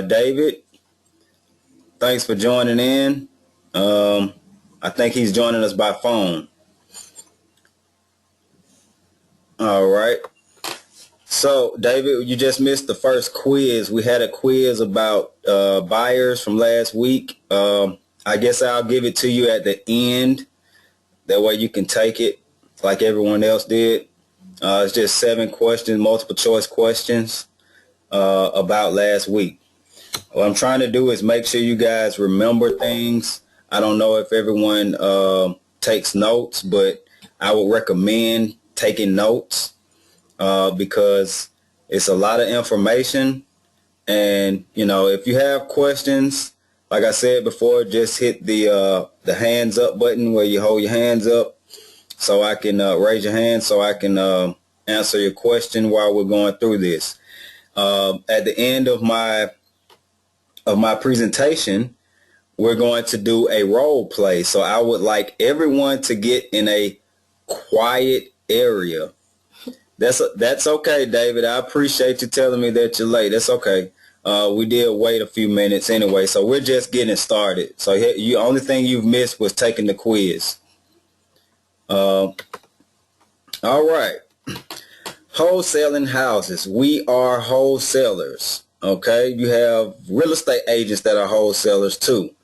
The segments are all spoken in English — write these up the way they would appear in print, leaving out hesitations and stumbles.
David, thanks for joining in. I think he's joining us by phone. All right. So, David, you just missed the first quiz. We had a quiz about buyers from last week. I guess I'll give it to you at the end. That way you can take it like everyone else did. It's just 7 questions, multiple choice questions about last week. What I'm trying to do is make sure you guys remember things. I don't know if everyone takes notes, but I would recommend taking notes because it's a lot of information. And, you know, if you have questions, like I said before, just hit the hands up button where you hold your hands up so I can raise your hand so I can answer your question while we're going through this. At the end of my presentation, we're going to do a role play. So I would like everyone to get in a quiet area. That's okay, David. I appreciate you telling me that you're late. That's okay. We did wait a few minutes anyway, so we're just getting started. So the only thing you've missed was taking the quiz. All right. Wholesaling houses. We are wholesalers. Okay. You have real estate agents that are wholesalers too.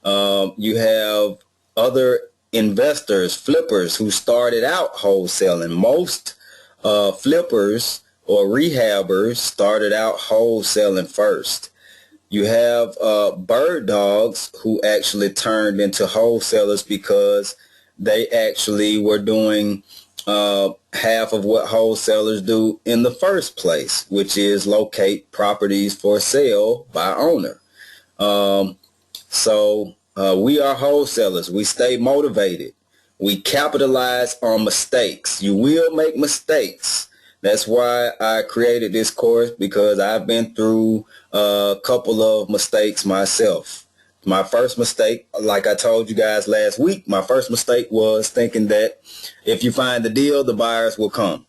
You have other investors, flippers who started out wholesaling. Most flippers or rehabbers started out wholesaling first. You have bird dogs who actually turned into wholesalers because they actually were doing half of what wholesalers do in the first place, which is locate properties for sale by owner. So we are wholesalers. We stay motivated. We capitalize on mistakes. You will make mistakes. That's why I created this course, because I've been through a couple of mistakes myself. My first mistake, like I told you guys last week, my first mistake was thinking that if you find the deal, the buyers will come.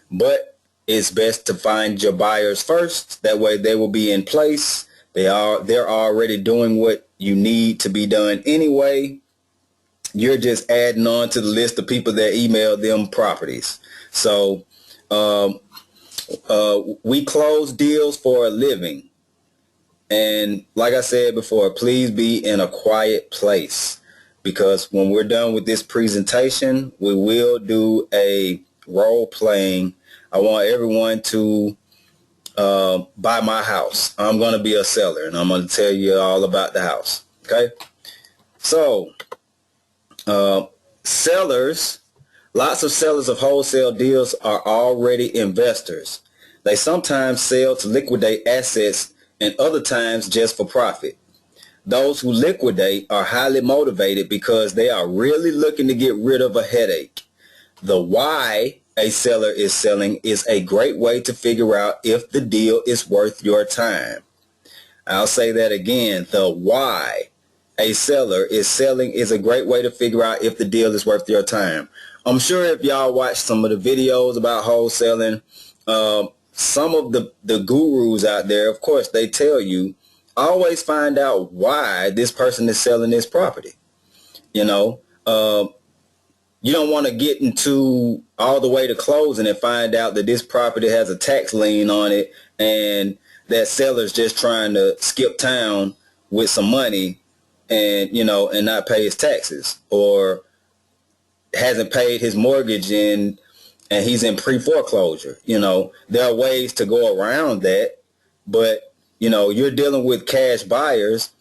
But it's best to find your buyers first. That way they will be in place. They're already doing what you need to be done anyway. You're just adding on to the list of people that email them properties. So we close deals for a living. And like I said before, please be in a quiet place, because when we're done with this presentation, we will do a role playing. I want everyone to buy my house. I'm going to be a seller, and I'm going to tell you all about the house. Okay. So sellers, lots of sellers of wholesale deals are already investors. They sometimes sell to liquidate assets and other times just for profit. Those who liquidate are highly motivated because they are really looking to get rid of a headache. The why a seller is selling is a great way to figure out if the deal is worth your time. I'll say that again. The why a seller is selling is a great way to figure out if the deal is worth your time. I'm sure if y'all watch some of the videos about wholesaling, some of the gurus out there, of course, they tell you, always find out why this person is selling this property. You know, you don't want to get into all the way to closing and find out that this property has a tax lien on it and that seller's just trying to skip town with some money and, you know, and not pay his taxes, or hasn't paid his mortgage and he's in pre-foreclosure. You know, there are ways to go around that, but, you know, you're dealing with cash buyers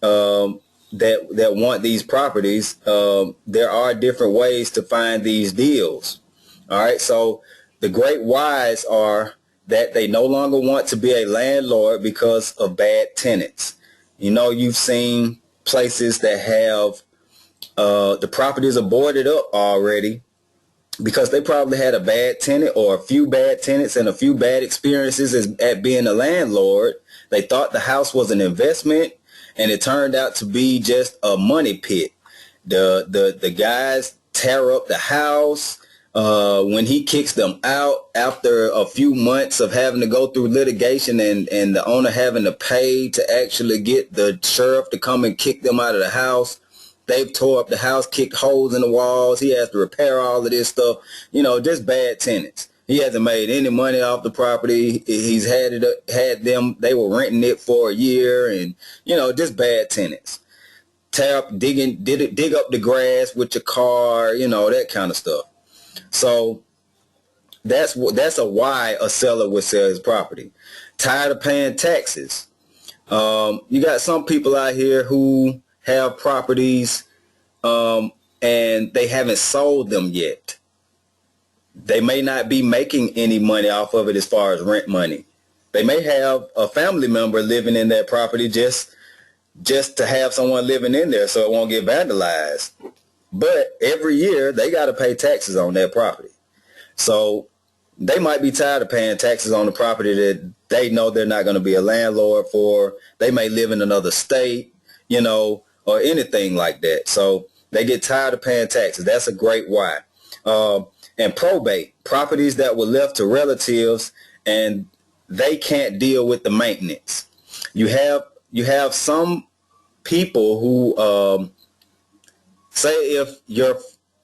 that want these properties. There are different ways to find these deals. All right. So the great whys are that they no longer want to be a landlord because of bad tenants. You know, you've seen places that have the properties are boarded up already because they probably had a bad tenant or a few bad tenants and a few bad experiences at being a landlord. They thought the house was an investment, and it turned out to be just a money pit. The guys tear up the house. when he kicks them out after a few months of having to go through litigation and the owner having to pay to actually get the sheriff to come and kick them out of the house. They've tore up the house, kicked holes in the walls. He has to repair all of this stuff. Just bad tenants. He hasn't made any money off the property. He's had them. They were renting it for a year, and just bad tenants. Tear up, dig up the grass with your car. That kind of stuff. So that's a why a seller would sell his property. Tired of paying taxes. You got some people out here who have properties and they haven't sold them yet. They may not be making any money off of it as far as rent money. They may have a family member living in that property just to have someone living in there so it won't get vandalized. But every year they got to pay taxes on that property. So they might be tired of paying taxes on the property that they know they're not going to be a landlord for. They may live in another state, or anything like that. So they get tired of paying taxes. That's a great why. And probate, properties that were left to relatives and they can't deal with the maintenance. You have some people who say if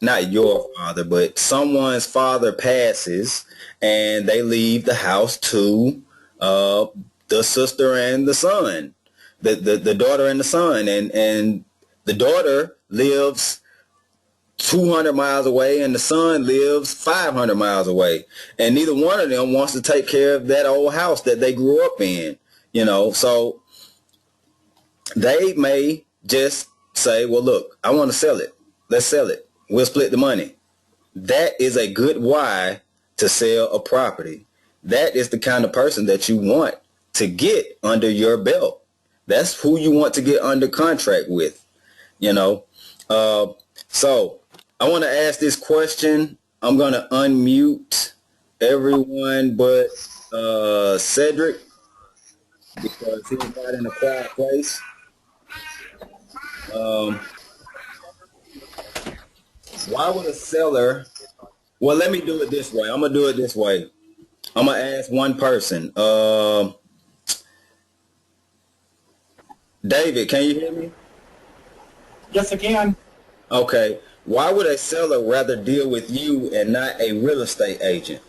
not your father, but someone's father passes and they leave the house to the sister and the son, the daughter and the son, and the daughter lives 200 miles away and the son lives 500 miles away, and neither one of them wants to take care of that old house that they grew up in, so they may just say, well, look, I want to sell it. Let's sell it. We'll split the money. That is a good why to sell a property. That is the kind of person that you want to get under your belt. That's who you want to get under contract with, So I want to ask this question. I'm going to unmute everyone but Cedric because he's not in a quiet place. Why would a seller... Well, let me do it this way. I'm going to do it this way. I'm going to ask one person. David, can you hear me? Yes, I can. Okay. Why would a seller rather deal with you and not a real estate agent?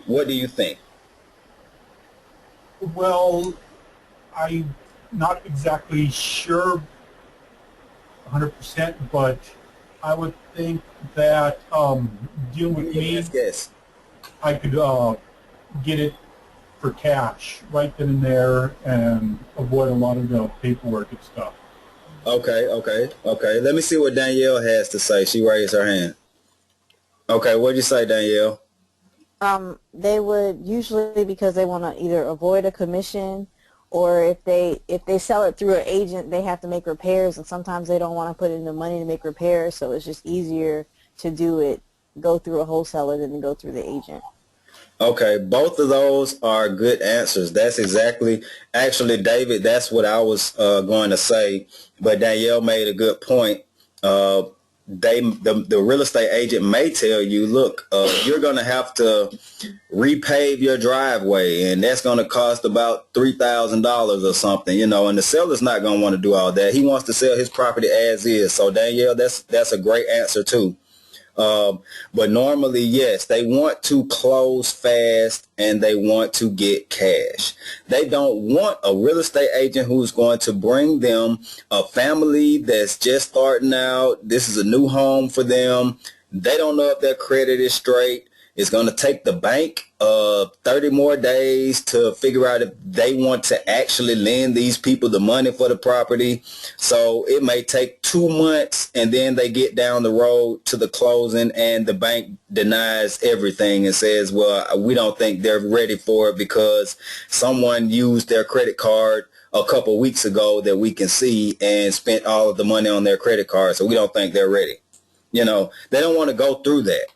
What do you think? Well, I'm not exactly sure 100%, but I would think that dealing with me, Yes. I could get it for cash right then and there and avoid a lot of the paperwork and stuff. Okay. Let me see what Danielle has to say. She raised her hand. Okay, what'd you say, Danielle? They would usually, because they want to either avoid a commission, or if they sell it through an agent, they have to make repairs, and sometimes they don't want to put in the money to make repairs, so it's just easier to go through a wholesaler than to go through the agent. Okay, both of those are good answers. That's actually, David, that's what I was going to say, but Danielle made a good point. The real estate agent may tell you, look, you're going to have to repave your driveway, and that's going to cost about $3,000 or something, and the seller's not going to want to do all that. He wants to sell his property as is. So Danielle, that's a great answer too. But normally, yes, they want to close fast and they want to get cash. They don't want a real estate agent who's going to bring them a family that's just starting out. This is a new home for them. They don't know if their credit is straight. It's going to take the bank 30 more days to figure out if they want to actually lend these people the money for the property. So it may take 2 months, and then they get down the road to the closing and the bank denies everything and says, well, we don't think they're ready for it because someone used their credit card a couple of weeks ago that we can see and spent all of the money on their credit card. So we don't think they're ready. They don't want to go through that.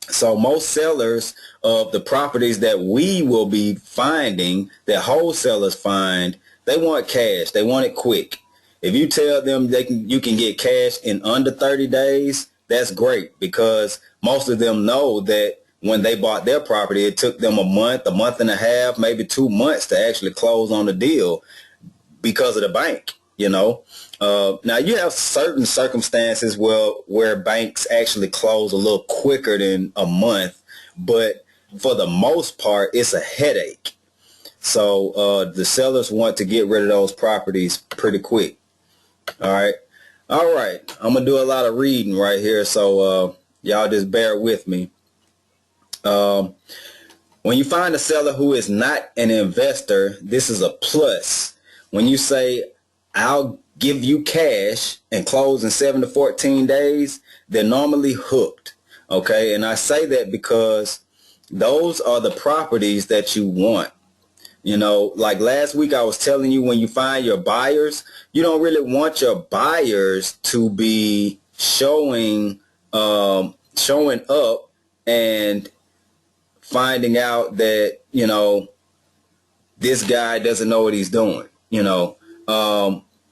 So most sellers of the properties that we will be finding, that wholesalers find, they want cash. They want it quick. If you tell them you can get cash in under 30 days, that's great, because most of them know that when they bought their property, it took them a month and a half, maybe 2 months to actually close on the deal because of the bank, you know. Now, you have certain circumstances where banks actually close a little quicker than a month, but for the most part, it's a headache. So the sellers want to get rid of those properties pretty quick. All right. All right. I'm going to do a lot of reading right here, so y'all just bear with me. When you find a seller who is not an investor, this is a plus. When you say, I'll give you cash and close in 7 to 14 days, they're normally hooked. Okay. And I say that because those are the properties that you want. You know, like last week I was telling you, when you find your buyers, you don't really want your buyers to be showing up and finding out that, you know, this guy doesn't know what he's doing. You know,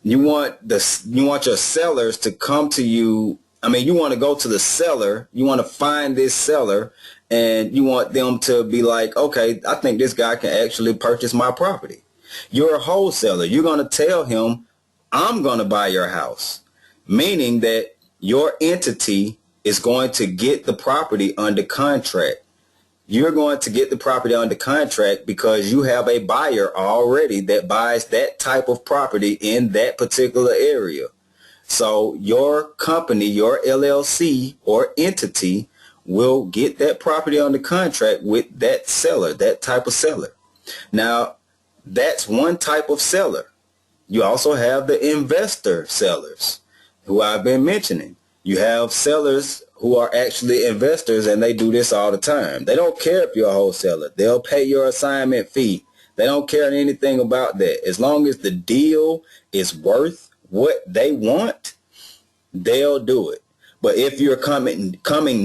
you want your sellers to come to you. I mean, you want to go to the seller, you want to find this seller, and you want them to be like, okay, I think this guy can actually purchase my property. You're a wholesaler. You're going to tell him, I'm going to buy your house, meaning that your entity is going to get the property under contract. You're going to get the property under contract because you have a buyer already that buys that type of property in that particular area. So your company, your LLC or entity, will get that property under contract with that seller, that type of seller. Now, that's one type of seller. You also have the investor sellers, who I've been mentioning. You have sellers who are actually investors, and they do this all the time. They don't care if you're a wholesaler. They'll pay your assignment fee. They don't care anything about that. As long as the deal is worth what they want, they'll do it. But if you're coming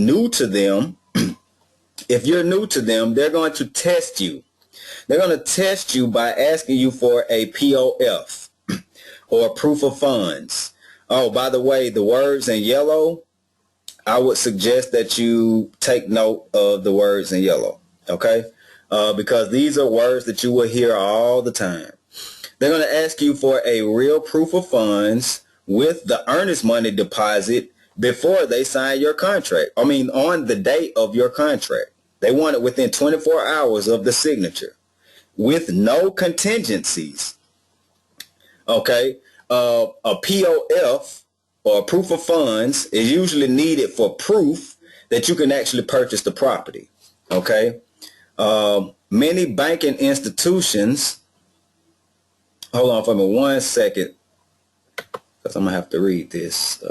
new to them, if you're new to them, they're going to test you. They're going to test you by asking you for a POF or proof of funds. Oh, by the way, the words in yellow, I would suggest that you take note of the words in yellow, okay? Because these are words that you will hear all the time. They're going to ask you for a real proof of funds with the earnest money deposit before they sign your contract. I mean, on the date of your contract. They want it within 24 hours of the signature with no contingencies. Okay. A POF or a proof of funds is usually needed for proof that you can actually purchase the property. Okay. Many banking institutions, hold on for me 1 second, because I'm going to have to read this.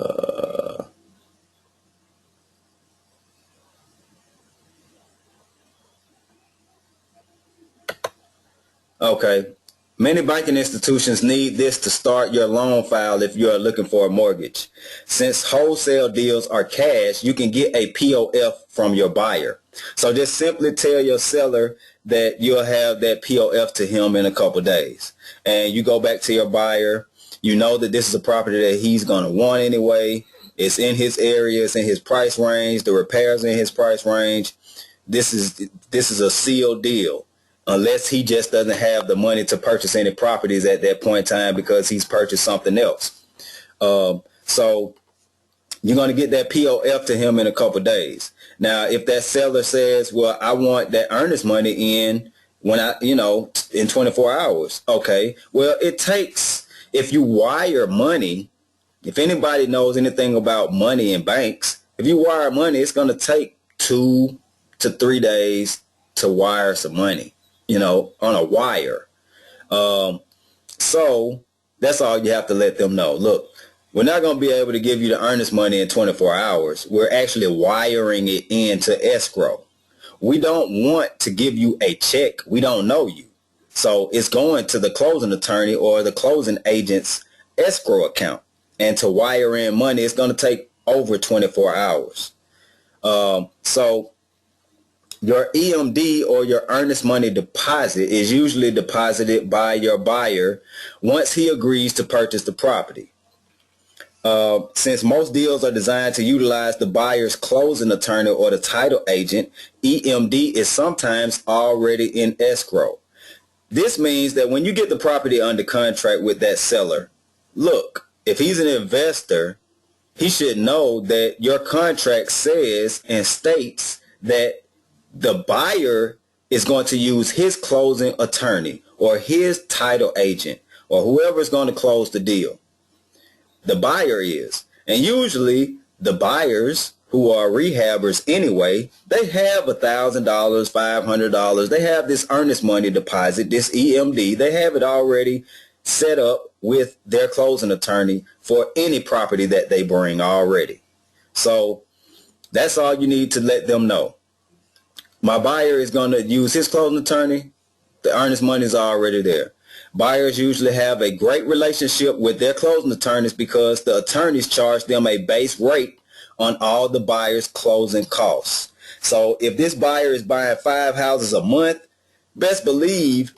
Okay. Many banking institutions need this to start your loan file if you are looking for a mortgage. Since wholesale deals are cash, you can get a POF from your buyer. So just simply tell your seller that you'll have that POF to him in a couple days. And you go back to your buyer. You know that this is a property that he's going to want anyway. It's in his area. It's in his price range. The repairs are in his price range. This is a sealed deal. Unless he just doesn't have the money to purchase any properties at that point in time because he's purchased something else. So you're going to get that POF to him in a couple days. Now, if that seller says, well, I want that earnest money in in 24 hours. Okay. Well, it takes, if you wire money, if anybody knows anything about money in banks, if you wire money, it's going to take 2 to 3 days to wire some money. On a wire. So that's all you have to let them know. Look, we're not going to be able to give you the earnest money in 24 hours. We're actually wiring it into escrow. We don't want to give you a check. We don't know you. So it's going to the closing attorney or the closing agent's escrow account. And to wire in money, it's going to take over 24 hours. So your EMD or your earnest money deposit is usually deposited by your buyer once he agrees to purchase the property. Since most deals are designed to utilize the buyer's closing attorney or the title agent, EMD is sometimes already in escrow. This means that when you get the property under contract with that seller, look, if he's an investor, he should know that your contract says and states that the buyer is going to use his closing attorney or his title agent or whoever is going to close the deal. The buyer is. And usually the buyers, who are rehabbers anyway, they have $1,000, $500. They have this earnest money deposit, this EMD. They have it already set up with their closing attorney for any property that they bring already. So that's all you need to let them know. My buyer is going to use his closing attorney. The earnest money is already there. Buyers usually have a great relationship with their closing attorneys because the attorneys charge them a base rate on all the buyer's closing costs. So if this buyer is buying 5 houses a month, best believe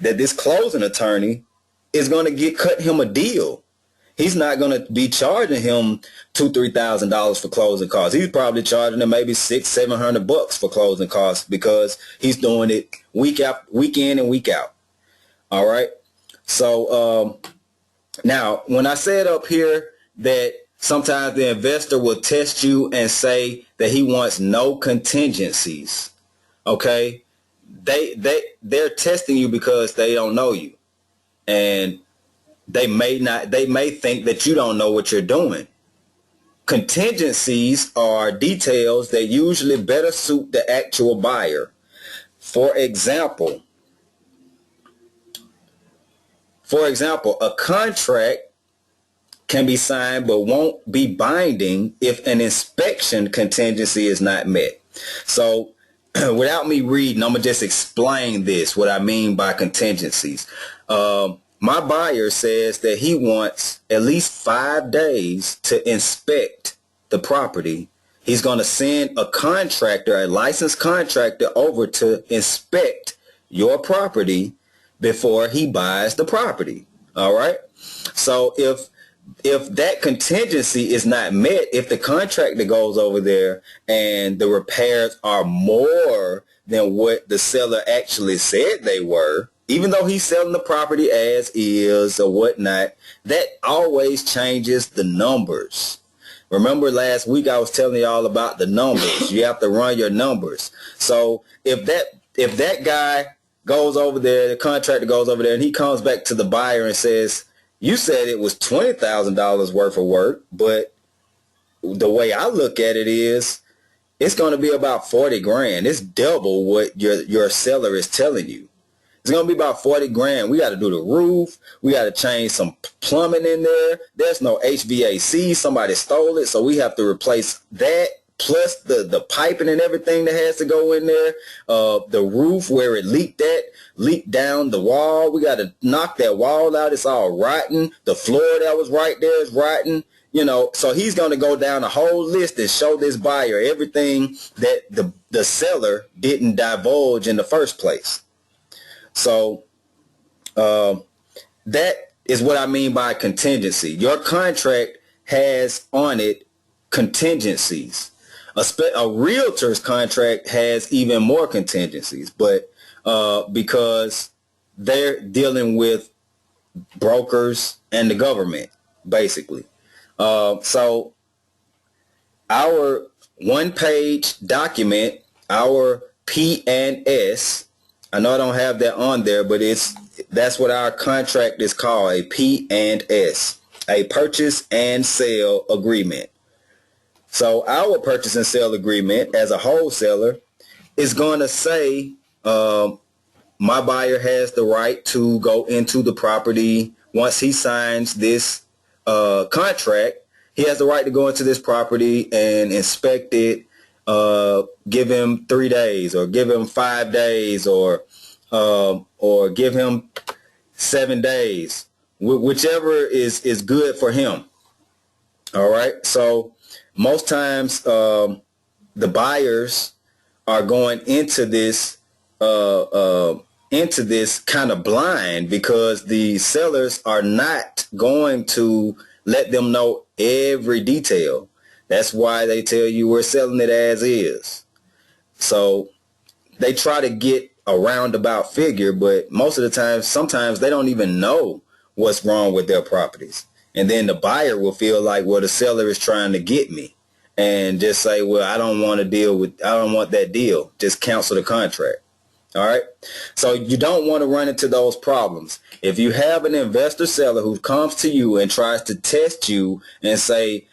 that this closing attorney is going to cut him a deal. He's not going to be charging him $2,000-$3,000 for closing costs. He's probably charging him maybe $600-$700 for closing costs because he's doing it week in and week out. All right. So now, when I said up here that sometimes the investor will test you and say that he wants no contingencies, okay, they're testing you because they don't know you, and they may think that you don't know what you're doing. Contingencies are details that usually better suit the actual buyer. For example, a contract can be signed but won't be binding if an inspection contingency is not met. So without me reading, I'm going to just explain this, what I mean by contingencies. My buyer says that he wants at least 5 days to inspect the property. He's going to send a contractor, a licensed contractor, over to inspect your property before he buys the property. All right. So if that contingency is not met, if the contractor goes over there and the repairs are more than what the seller actually said they were, even though he's selling the property as is or whatnot, that always changes the numbers. Remember last week I was telling y'all about the numbers. You have to run your numbers. So if that guy goes over there, the contractor goes over there, and he comes back to the buyer and says, you said it was $20,000 worth of work, but the way I look at it is it's going to be about 40 grand. It's double what your seller is telling you. It's going to be about 40 grand. We got to do the roof. We got to change some plumbing in there. There's no HVAC. Somebody stole it, so we have to replace that. Plus the piping and everything that has to go in there. The roof where it leaked down the wall. We got to knock that wall out. It's all rotten. The floor that was right there is rotten. You know, so he's going to go down a whole list and show this buyer everything that the seller didn't divulge in the first place. So that is what I mean by contingency. Your contract has on it contingencies. A realtor's contract has even more contingencies, but because they're dealing with brokers and the government, basically. So our one-page document, our P&S, I know I don't have that on there, but that's what our contract is called, a P&S, a purchase and sale agreement. So our purchase and sale agreement as a wholesaler is going to say my buyer has the right to go into the property once he signs this contract. He has the right to go into this property and inspect it, give him 3 days or give him 5 days or give him 7 days, whichever is good for him. All right. So most times the buyers are going into this kind of blind because the sellers are not going to let them know every detail. That's why they tell you we're selling it as is. So they try to get a roundabout figure, but most of the time, sometimes they don't even know what's wrong with their properties. And then the buyer will feel like, well, the seller is trying to get me, and just say, well, I don't want that deal. Just cancel the contract. All right. So you don't want to run into those problems. If you have an investor seller who comes to you and tries to test you and say,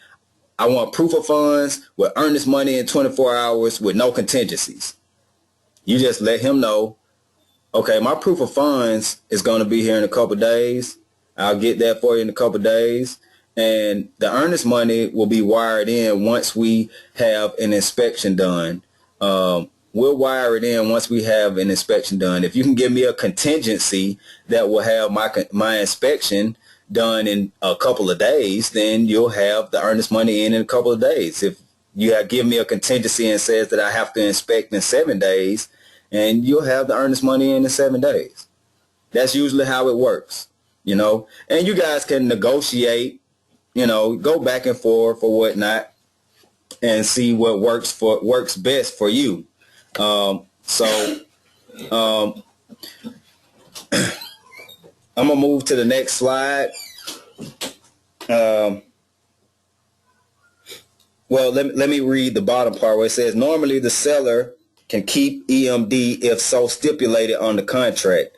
I want proof of funds with earnest money in 24 hours with no contingencies, you just let him know, okay, my proof of funds is going to be here in a couple of days. I'll get that for you in a couple of days. And the earnest money will be wired in once we have an inspection done. We'll wire it in once we have an inspection done. If you can give me a contingency that will have my inspection done in a couple of days, then you'll have the earnest money in a couple of days. If you give me a contingency and says that I have to inspect in 7 days, and you'll have the earnest money in 7 days. That's usually how it works, and you guys can negotiate, go back and forth or whatnot and see what works best for you. I'm gonna move to the next slide. Well, let me read the bottom part where it says, normally the seller can keep EMD if so stipulated on the contract.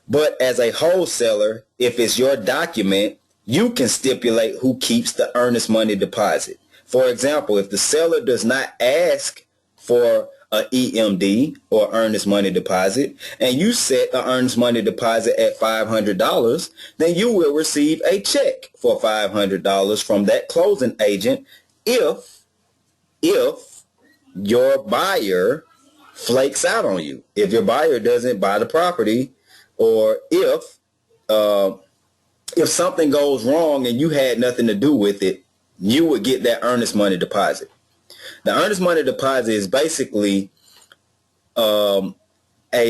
But as a wholesaler, if it's your document, you can stipulate who keeps the earnest money deposit. For example, if the seller does not ask for a EMD or earnest money deposit, and you set an earnest money deposit at $500, then you will receive a check for $500 from that closing agent if your buyer flakes out on you, if your buyer doesn't buy the property, or if something goes wrong and you had nothing to do with it, you would get that earnest money deposit. The earnest money deposit is basically a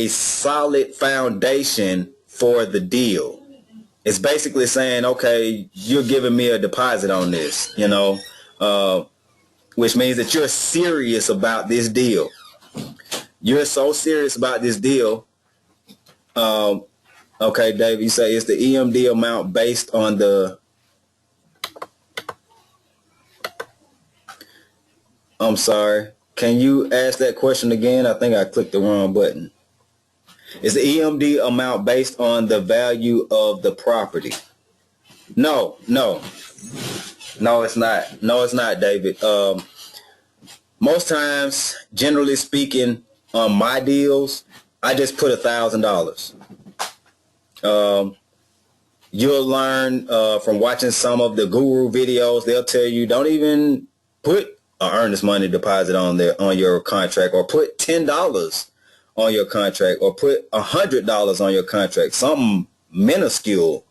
solid foundation for the deal. It's basically saying, okay, you're giving me a deposit on this, which means that you're serious about this deal. You're so serious about this deal. Okay, Dave, you say it's the EMD amount based on the... I'm sorry. Can you ask that question again? I think I clicked the wrong button. Is the EMD amount based on the value of the property? No, it's not. No, it's not, David. Most times, generally speaking, on my deals, I just put $1,000. You'll learn from watching some of the guru videos. They'll tell you don't even put an earnest money deposit on your contract, or put $10 on your contract, or put $100 on your contract, something minuscule.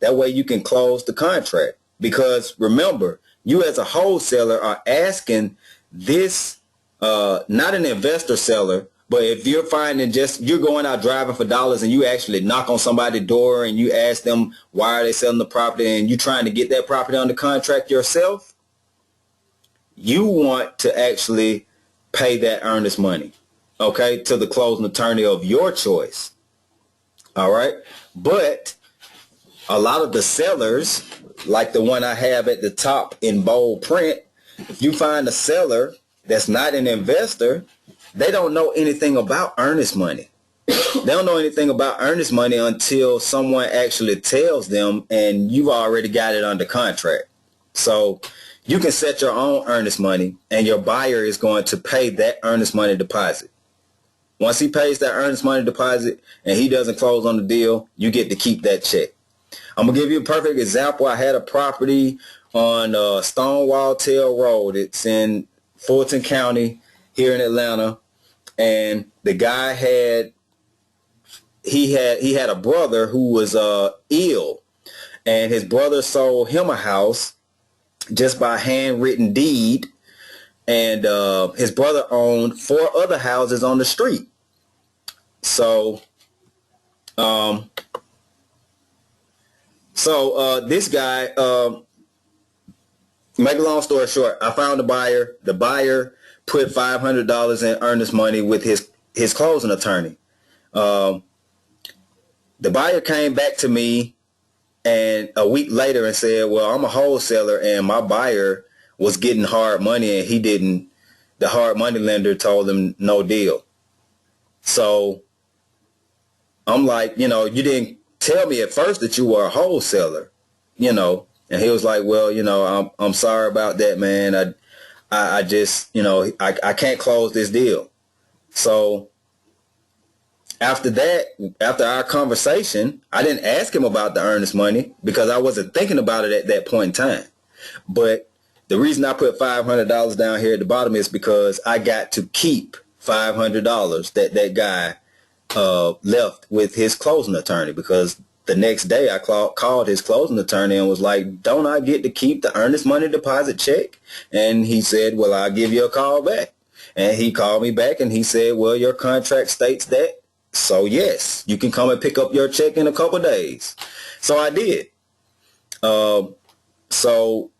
That way you can close the contract. Because remember, you as a wholesaler are asking this, not an investor seller, but if you're finding you're going out driving for dollars and you actually knock on somebody's door and you ask them why are they selling the property, and you're trying to get that property under contract yourself, you want to actually pay that earnest money, okay, to the closing attorney of your choice. All right. But a lot of the sellers, like the one I have at the top in bold print, if you find a seller that's not an investor, they don't know anything about earnest money. They don't know anything about earnest money until someone actually tells them, and you've already got it under contract. So you can set your own earnest money, and your buyer is going to pay that earnest money deposit. Once he pays that earnest money deposit and he doesn't close on the deal, you get to keep that check. I'm going to give you a perfect example. I had a property on Stonewall Tail Road. It's in Fulton County here in Atlanta. And the guy had a brother who was ill, and his brother sold him a house just by handwritten deed, and his brother owned 4 other houses on the street. So this guy make a long story short, I found a buyer. The buyer put $500 in earnest money with his closing attorney. Um, the buyer came back to me and a week later and said, well, I'm a wholesaler and my buyer was getting hard money and the hard money lender told him no deal. So I'm like, you didn't tell me at first that you were a wholesaler, and he was like, well, I'm sorry about that, man. I just, I can't close this deal. So after that, after our conversation, I didn't ask him about the earnest money because I wasn't thinking about it at that point in time. But the reason I put $500 down here at the bottom is because I got to keep $500 that guy left with his closing attorney, because the next day I called his closing attorney and was like, don't I get to keep the earnest money deposit check? And he said, well, I'll give you a call back. And he called me back and he said, well, your contract states that. So yes, you can come and pick up your check in a couple of days. So I did. So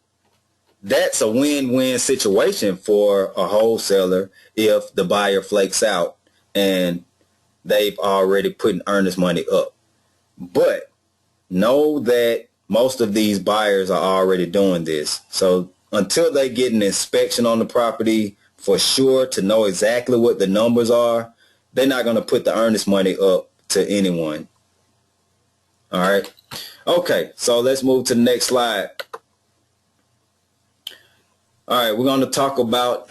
that's a win-win situation for a wholesaler if the buyer flakes out and they've already put earnest money up. But know that most of these buyers are already doing this. So until they get an inspection on the property for sure to know exactly what the numbers are, they're not going to put the earnest money up to anyone. All right. Okay, so let's move to the next slide. All right, we're going to talk about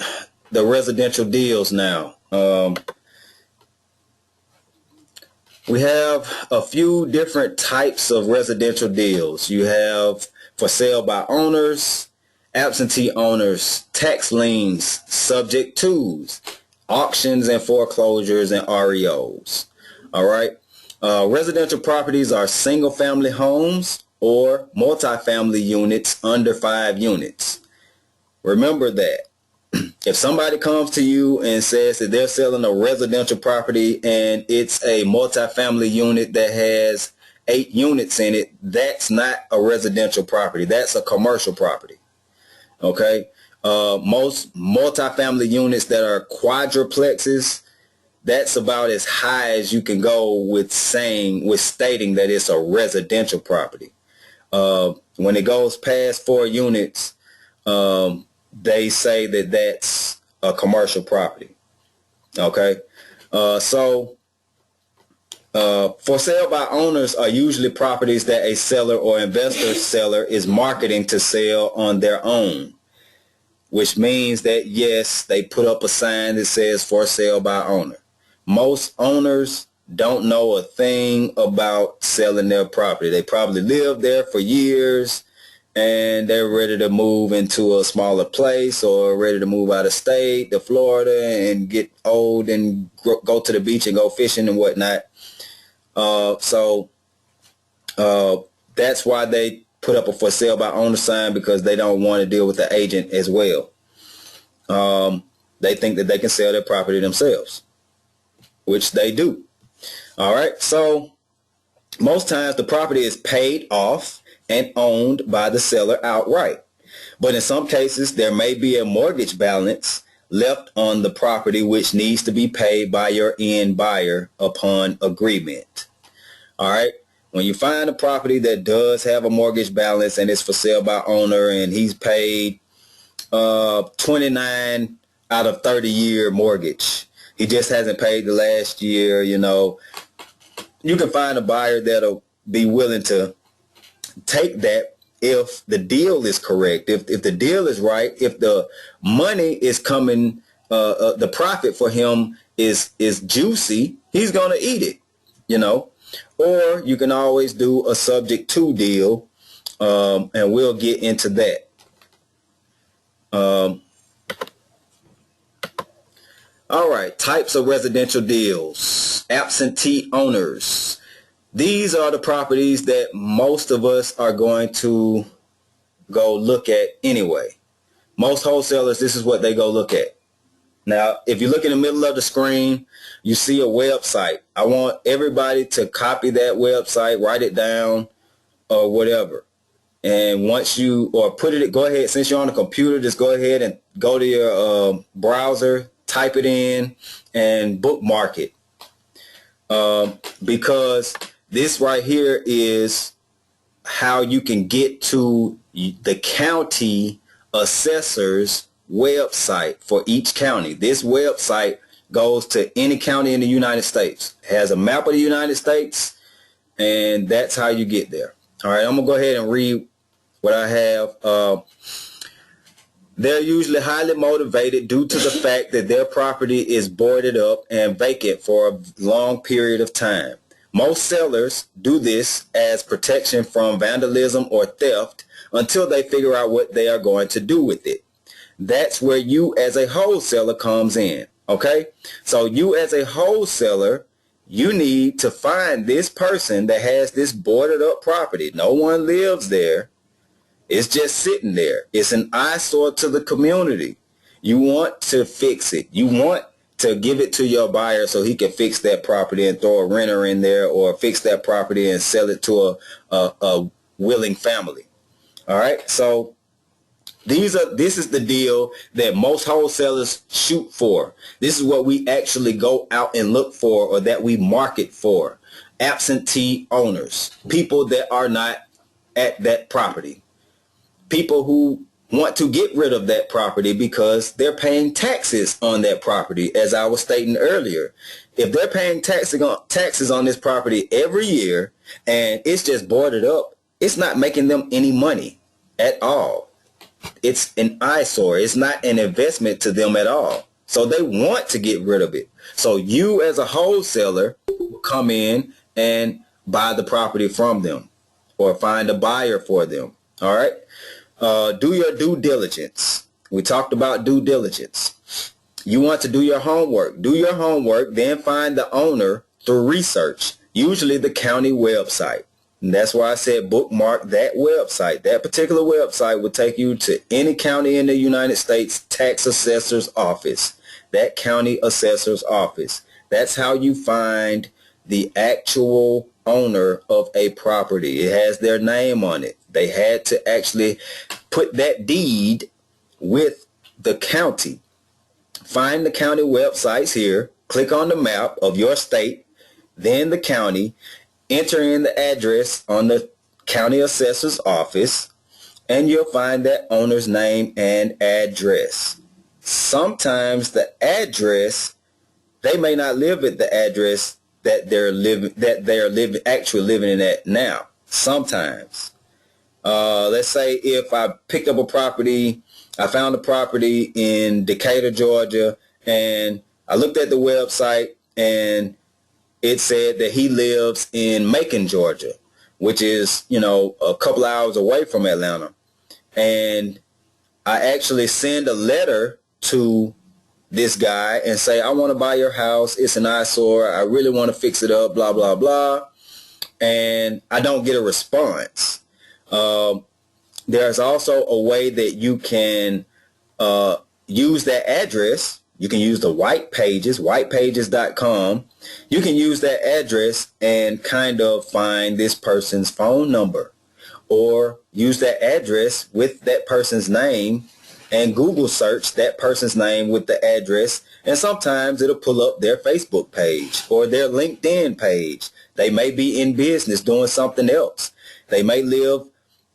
the residential deals now. We have a few different types of residential deals. You have for sale by owners, absentee owners, tax liens, subject tos, auctions and foreclosures, and REOs. All right. Residential properties are single family homes or multifamily units under 5 units. Remember that if somebody comes to you and says that they're selling a residential property and it's a multifamily unit that has 8 units in it, that's not a residential property. That's a commercial property. Okay. Most multifamily units that are quadruplexes, that's about as high as you can go with stating that it's a residential property. When it goes past 4 units, they say that that's a commercial property. Okay. So for sale by owners are usually properties that a seller or investor seller is marketing to sell on their own, which means that, yes, they put up a sign that says for sale by owner. Most owners don't know a thing about selling their property. They probably lived there for years and they're ready to move into a smaller place or ready to move out of state to Florida and get old and go to the beach and go fishing and whatnot. So that's why they put up a for sale by owner sign, because they don't want to deal with the agent as well. They think that they can sell their property themselves, which they do. All right. So most times the property is paid off and owned by the seller outright. But in some cases, there may be a mortgage balance left on the property which needs to be paid by your end buyer upon agreement. All right. When you find a property that does have a mortgage balance and it's for sale by owner and he's paid 29 out of 30-year mortgage, he just hasn't paid the last year, you can find a buyer that'll be willing to take that if the deal is correct, if the deal is right, if the money is coming, the profit for him is juicy, he's going to eat it, Or you can always do a subject to deal, and we'll get into that. All right, types of residential deals. Absentee owners. These are the properties that most of us are going to go look at anyway. Most wholesalers, this is what they go look at. Now, if you look in the middle of the screen, you see a website. I want everybody to copy that website, write it down, or whatever. And once you, or put it, go ahead, since you're on the computer, just go ahead and go to your browser, type it in, and bookmark it. Because this right here is how you can get to the county assessor's website for each county. This website goes to any county in the United States. It has a map of the United States, and that's how you get there. All right, I'm going to go ahead and read what I have. They're usually highly motivated due to the fact that their property is boarded up and vacant for a long period of time. Most sellers do this as protection from vandalism or theft until they figure out what they are going to do with it. That's where you as a wholesaler comes in. Okay? So you as a wholesaler, you need to find this person that has this boarded up property. No one lives there. It's just sitting there. It's an eyesore to the community. You want to fix it. You want to give it to your buyer so he can fix that property and throw a renter in there, or fix that property and sell it to a willing family. All right. So this is the deal that most wholesalers shoot for. This is what we actually go out and look for, or that we market for. Absentee owners, people that are not at that property, people who want to get rid of that property because they're paying taxes on that property. As I was stating earlier, if they're paying taxes on this property every year and it's just boarded up, it's not making them any money at all. It's an eyesore. It's not an investment to them at all. So they want to get rid of it. So you as a wholesaler will come in and buy the property from them, or find a buyer for them. All right. Do your due diligence. We talked about due diligence. You want to do your homework. Do your homework, then find the owner through research, usually the county website. And that's why I said bookmark that website. That particular website will take you to any county in the United States tax assessor's office. That county assessor's office. That's how you find the actual owner of a property. It has their name on it. They had to actually put that deed with the county. Find the county websites here. Click on the map of your state, then the county. Enter in the address on the county assessor's office, and you'll find that owner's name and address. Sometimes the address, they may not live at the address that they're actually living in at now. Sometimes. Let's say if I picked up a property, I found a property in Decatur, Georgia, and I looked at the website and it said that he lives in Macon, Georgia, which is, a couple hours away from Atlanta. And I actually send a letter to this guy and say, I want to buy your house. It's an eyesore. I really want to fix it up, blah, blah, blah. And I don't get a response. There's also a way that you can use that address. You can use the white pages, whitepages.com. You can use that address and kind of find this person's phone number, or use that address with that person's name and Google search that person's name with the address. And sometimes it'll pull up their Facebook page or their LinkedIn page. They may be in business doing something else. They may live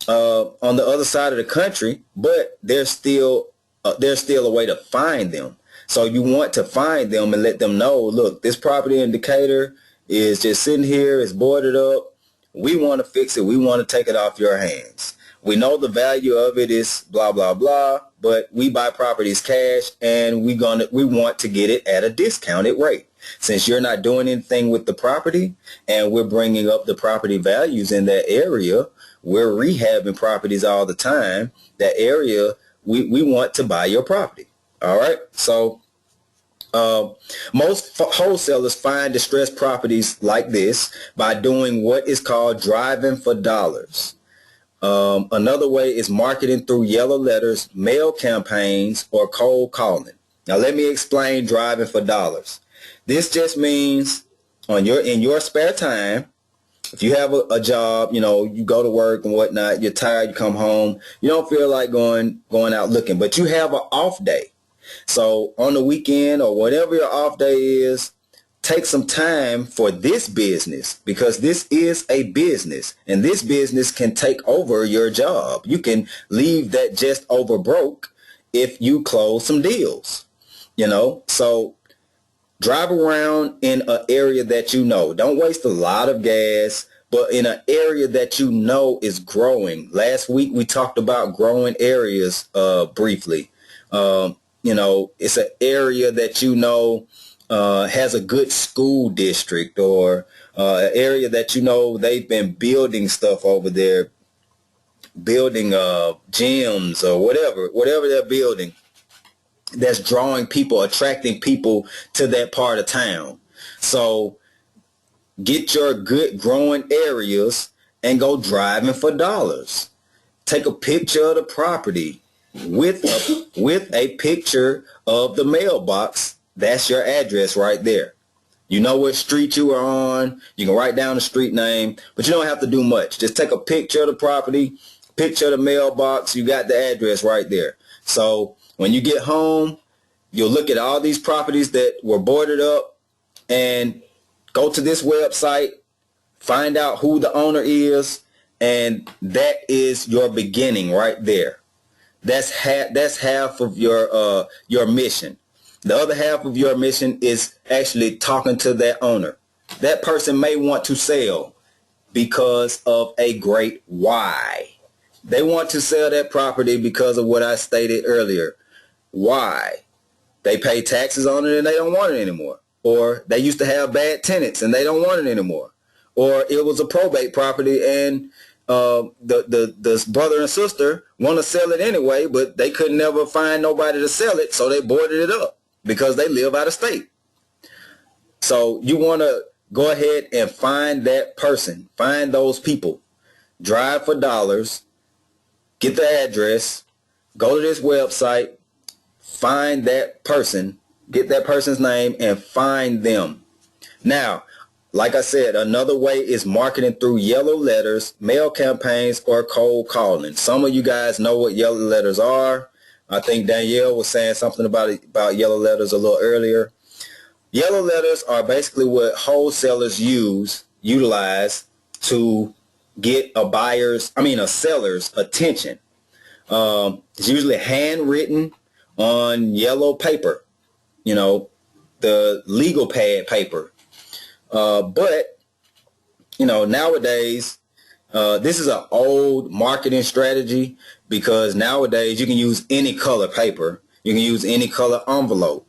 on the other side of the country, but there's still a way to find them. So you want to find them and let them know, look, this property in Decatur is just sitting here. It's boarded up. We want to fix it. We want to take it off your hands. We know the value of it is blah, blah, blah, but we buy properties cash, and we want to get it at a discounted rate. Since you're not doing anything with the property and we're bringing up the property values in that area, we're rehabbing properties all the time. That area, we want to buy your property. All right. So most wholesalers find distressed properties like this by doing what is called driving for dollars. Another way is marketing through yellow letters, mail campaigns, or cold calling. Now let me explain driving for dollars. This just means in your spare time, If you have a job, you go to work and whatnot, you're tired, you come home, you don't feel like going out looking, but you have an off day. So on the weekend or whatever your off day is, take some time for this business, because this is a business, and this business can take over your job. You can leave that just over broke if you close some deals, So drive around in an area that you know. Don't waste a lot of gas, but in an area that you know is growing. Last week we talked about growing areas briefly. It's an area that has a good school district, or an area that they've been building stuff over there, building gyms or whatever they're building, that's drawing people, attracting people to that part of town. So get your good growing areas and go driving for dollars. Take a picture of the property with a picture of the mailbox. That's your address right there. You know what street you are on. You can write down the street name, but you don't have to do much. Just take a picture of the property, picture of the mailbox. You got the address right there. So when you get home, you'll look at all these properties that were boarded up and go to this website, find out who the owner is, and that is your beginning right there. That's half of your mission. The other half of your mission is actually talking to that owner. That person may want to sell because of a great why. They want to sell that property because of what I stated earlier. Why? They pay taxes on it and they don't want it anymore. Or they used to have bad tenants and they don't want it anymore. Or it was a probate property and the brother and sister want to sell it anyway, but they could never find nobody to sell it, so they boarded it up because they live out of state. So you want to go ahead and find that person, find those people, drive for dollars, get the address, go to this website, find that person, get that person's name, and find them. Now, like I said, another way is marketing through yellow letters, mail campaigns, or cold calling. Some of you guys know what yellow letters are. I think Danielle was saying something about yellow letters a little earlier. Yellow letters are basically what wholesalers utilize to get a seller's attention. It's usually handwritten on yellow paper, the legal pad paper. But nowadays, this is an old marketing strategy, because nowadays you can use any color paper. You can use any color envelope.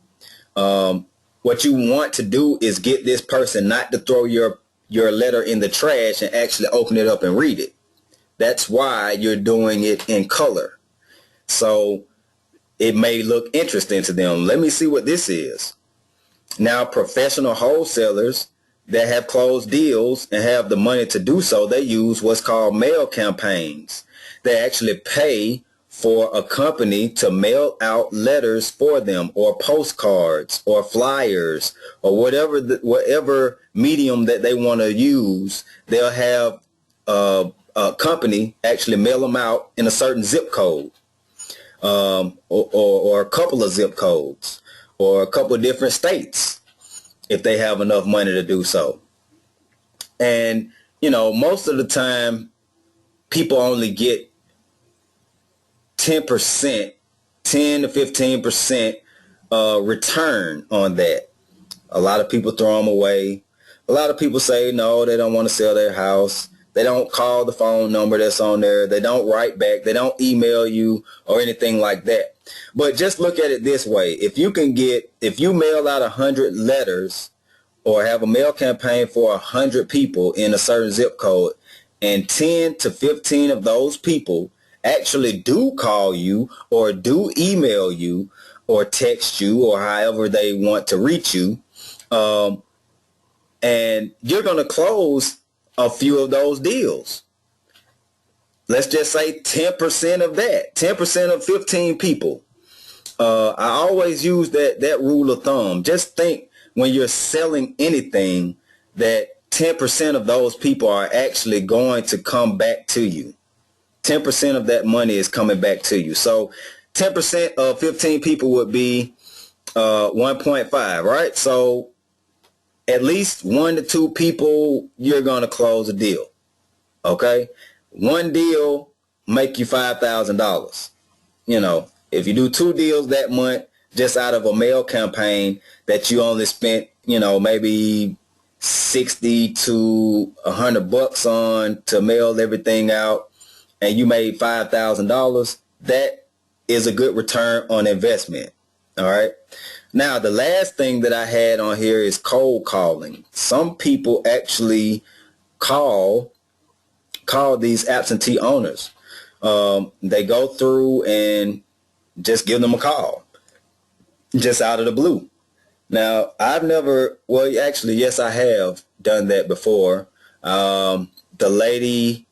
What you want to do is get this person not to throw your letter in the trash and actually open it up and read it. That's why you're doing it in color. So it may look interesting to them. Let me see what this is. Now, professional wholesalers that have closed deals and have the money to do so, they use what's called mail campaigns. They actually pay for a company to mail out letters for them, or postcards, or flyers, or whatever medium that they want to use. They'll have a company actually mail them out in a certain zip code, or a couple of zip codes, or a couple of different states, if they have enough money to do so. And, most of the time, people only get 10%, 10 to 15% return on that. A lot of people throw them away. A lot of people say no, they don't want to sell their house. They don't call the phone number that's on there. They don't write back. They don't email you or anything like that. But just look at it this way. If you mail out 100 letters, or have a mail campaign for 100 people in a certain zip code, and 10 to 15 of those people actually do call you or do email you or text you or however they want to reach you, and you're going to close a few of those deals. Let's just say 10% of that, 10% of 15 people. I always use that rule of thumb. Just think, when you're selling anything, that 10% of those people are actually going to come back to you. 10% of that money is coming back to you. So 10% of 15 people would be 1.5, right? So at least 1 to 2 people, you're going to close a deal. Okay? One deal make you $5,000. You know, if you do 2 deals that month, just out of a mail campaign that you only spent, you know, maybe 60 to $100 on to mail everything out, and you made $5,000, that is a good return on investment. All right. Now, the last thing that I had on here is cold calling. Some people actually call these absentee owners. They go through and just give them a call, just out of the blue. Now, I've never, well, actually, yes, I have done that before. The lady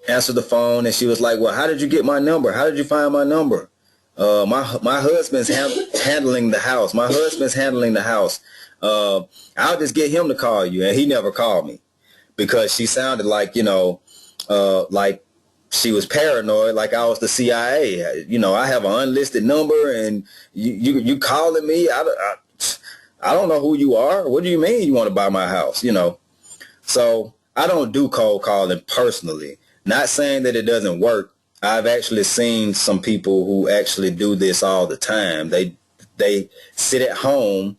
answered the phone and she was like, well, how did you get my number? How did you find my number? My husband's handling the house. My husband's handling the house. I'll just get him to call you. And he never called me because she sounded like, you know, like she was paranoid, like I was the CIA. You know, I have an unlisted number and you calling me. I don't know who you are. What do you mean you want to buy my house? You know, so I don't do cold calling personally. Not saying that it doesn't work. I've actually seen some people who actually do this all the time. They sit at home.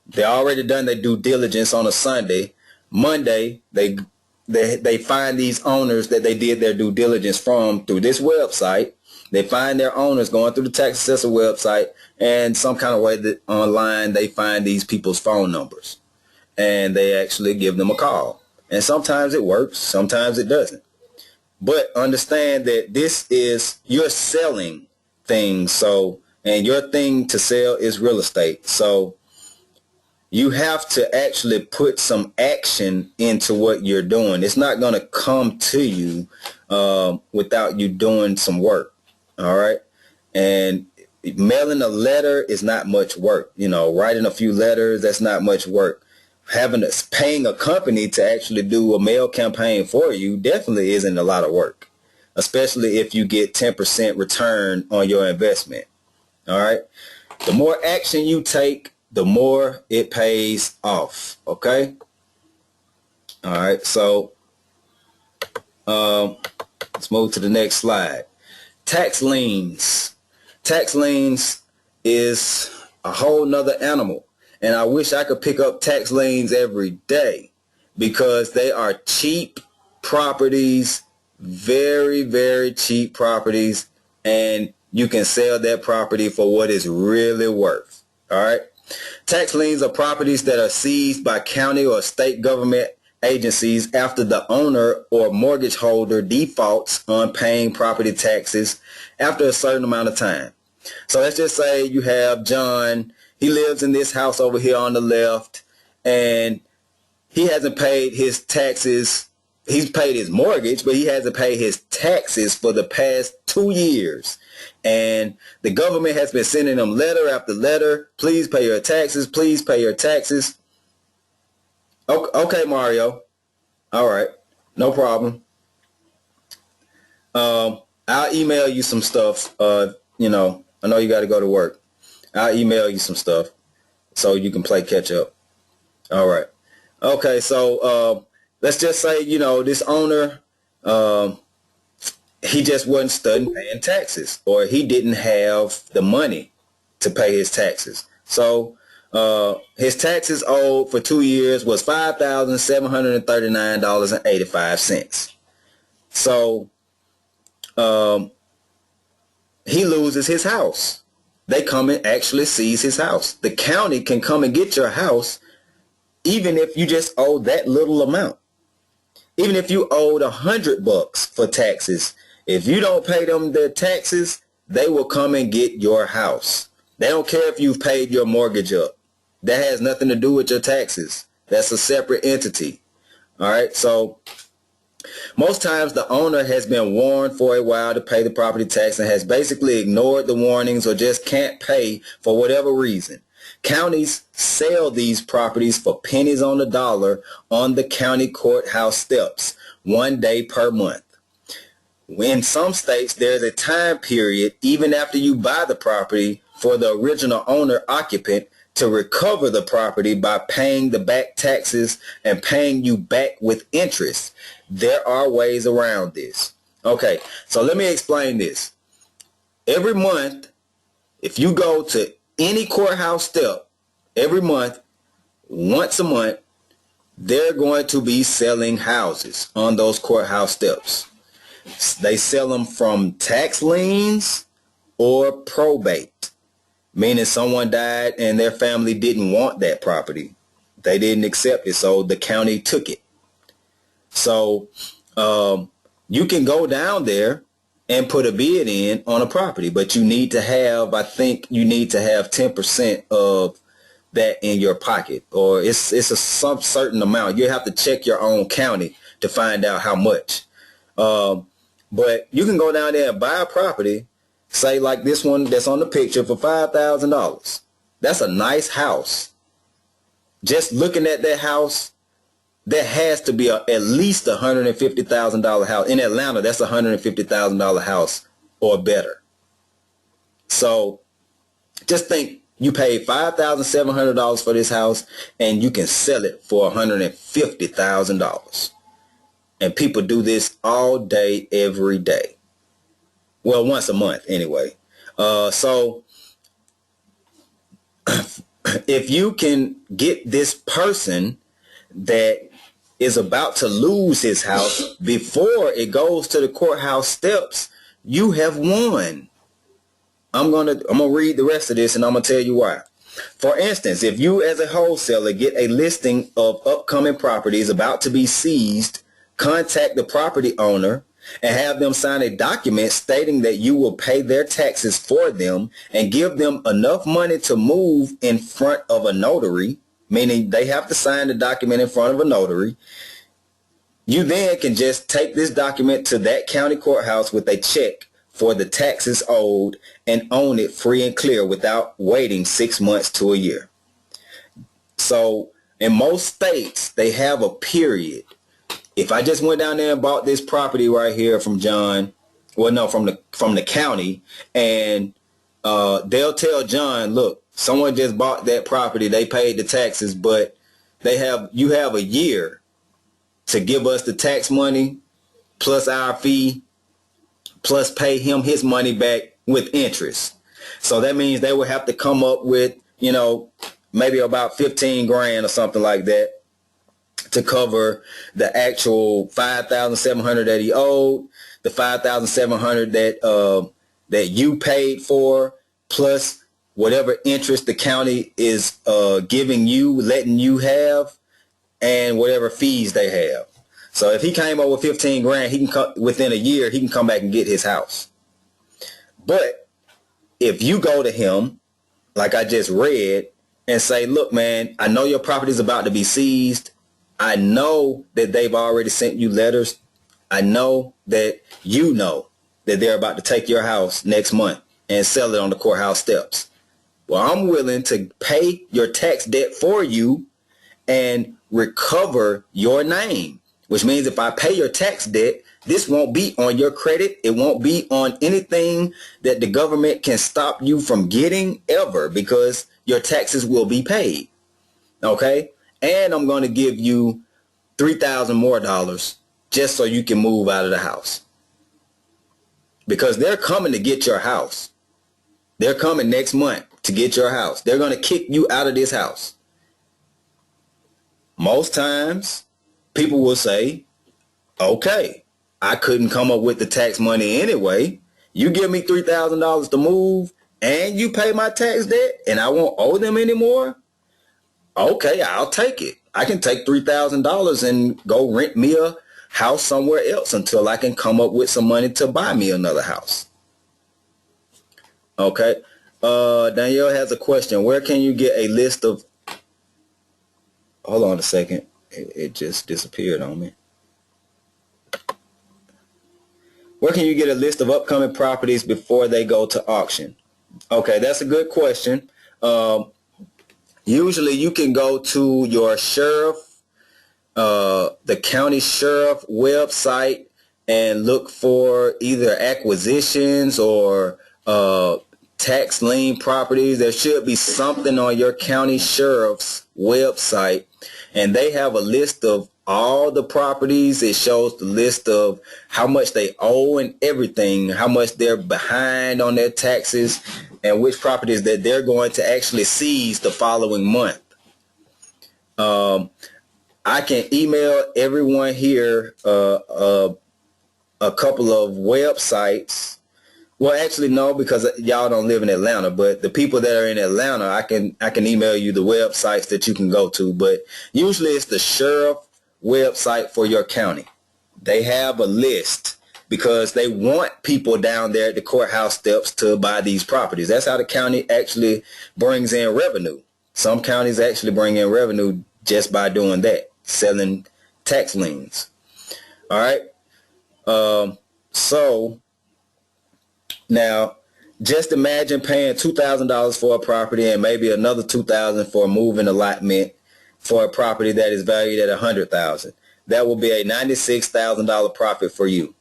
They already done their due diligence on a Sunday. Monday, they find these owners that they did their due diligence from through this website. They find their owners going through the tax assessor website, and some kind of way that online they find these people's phone numbers, and they actually give them a call. And sometimes it works, sometimes it doesn't. But understand that this is, you're selling things, so, and your thing to sell is real estate. So you have to actually put some action into what you're doing. It's not going to come to you without you doing some work. All right. And mailing a letter is not much work. You know, writing a few letters, that's not much work. Paying a company to actually do a mail campaign for you definitely isn't a lot of work, especially if you get 10% return on your investment. All right. The more action you take, the more it pays off. Okay. All right. So let's move to the next slide. Tax liens. Tax liens is a whole nother animal. And I wish I could pick up tax liens every day because they are cheap properties, very, very cheap properties, and you can sell that property for what it's really worth. All right. Tax liens are properties that are seized by county or state government agencies after the owner or mortgage holder defaults on paying property taxes after a certain amount of time. So let's just say you have John. He lives in this house over here on the left, and he hasn't paid his taxes. He's paid his mortgage, but he hasn't paid his taxes for the past 2 years. And the government has been sending him letter after letter. Please pay your taxes. Please pay your taxes. Okay, Mario. All right. No problem. I'll email you some stuff. You know, I know you got to go to work. I'll email you some stuff so you can play catch up. All right. Okay, so let's just say, you know, this owner, he just wasn't studying paying taxes, or he didn't have the money to pay his taxes. So his taxes owed for 2 years was $5,739.85. So he loses his house. They come and actually seize his house. The county can come and get your house even if you just owe that little amount. Even if you owed $100 for taxes, if you don't pay them their taxes, they will come and get your house. They don't care if you've paid your mortgage up. That has nothing to do with your taxes. That's a separate entity. All right. So most times the owner has been warned for a while to pay the property tax and has basically ignored the warnings or just can't pay for whatever reason. Counties sell these properties for pennies on the dollar on the county courthouse steps, 1 day per month. In some states, there's a time period, even after you buy the property, for the original owner occupant to recover the property by paying the back taxes and paying you back with interest. There are ways around this. Okay, so let me explain this. Every month, if you go to any courthouse step, every month, once a month, they're going to be selling houses on those courthouse steps. They sell them from tax liens or probate, meaning someone died and their family didn't want that property. They didn't accept it, so the county took it. So you can go down there and put a bid in on a property, but you need to have, I think you need to have 10% of that in your pocket, or it's some certain amount. You have to check your own county to find out how much. But you can go down there and buy a property, say like this one that's on the picture, for $5,000. That's a nice house. Just looking at that house, there has to be at least $150,000 house. In Atlanta, that's a $150,000 house or better. So just think, you paid $5,700 for this house and you can sell it for $150,000. And people do this all day, every day. Well, once a month anyway. So if you can get this person that is about to lose his house before it goes to the courthouse steps, you have won. I'm gonna read the rest of this and I'm gonna tell you why. For instance, if you as a wholesaler get a listing of upcoming properties about to be seized, contact the property owner and have them sign a document stating that you will pay their taxes for them and give them enough money to move in front of a notary, meaning they have to sign the document in front of a notary. You then can just take this document to that county courthouse with a check for the taxes owed and own it free and clear without waiting 6 months to a year. So in most states, they have a period. If I just went down there and bought this property right here from John, well, no, from the county, and they'll tell John, look, someone just bought that property, they paid the taxes, but you have a year to give us the tax money plus our fee plus pay him his money back with interest. So that means they would have to come up with, maybe about 15 grand or something like that to cover the actual 5,700 that he owed, the 5,700 that you paid for, plus whatever interest the county is giving you, letting you have, and whatever fees they have. So if he came up with 15 grand, he can come within a year, he can come back and get his house. But if you go to him, like I just read, and say, look, man, I know your property is about to be seized. I know that they've already sent you letters. I know that you know that they're about to take your house next month and sell it on the courthouse steps. Well, I'm willing to pay your tax debt for you and recover your name, which means if I pay your tax debt, this won't be on your credit. It won't be on anything that the government can stop you from getting ever, because your taxes will be paid. Okay? And I'm going to give you $3,000 more just so you can move out of the house. Because they're coming to get your house. They're coming next month to get your house. They're going to kick you out of this house. Most times, people will say, okay, I couldn't come up with the tax money anyway. You give me $3,000 to move and you pay my tax debt and I won't owe them anymore? Okay, I'll take it. I can take $3,000 and go rent me a house somewhere else until I can come up with some money to buy me another house. Okay. Danielle has a question. Where can you get a list of... Hold on a second. It just disappeared on me. Where can you get a list of upcoming properties before they go to auction? Okay, that's a good question. Usually you can go to your sheriff, the county sheriff website, and look for either acquisitions or tax lien properties. There should be something on your county sheriff's website, and they have a list of all the properties. It shows the list of how much they owe and everything, how much they're behind on their taxes, and which properties that they're going to actually seize the following month. I can email everyone here a couple of websites. Well, actually, no, because y'all don't live in Atlanta. But the people that are in Atlanta, I can email you the websites that you can go to. But usually, it's the sheriff website for your county. They have a list because they want people down there at the courthouse steps to buy these properties. That's how the county actually brings in revenue. Some counties actually bring in revenue just by doing that, selling tax liens. All right. So now just imagine paying $2,000 for a property and maybe another $2,000 for a move-in allotment for a property that is valued at $100,000. That will be a $96,000 profit for you.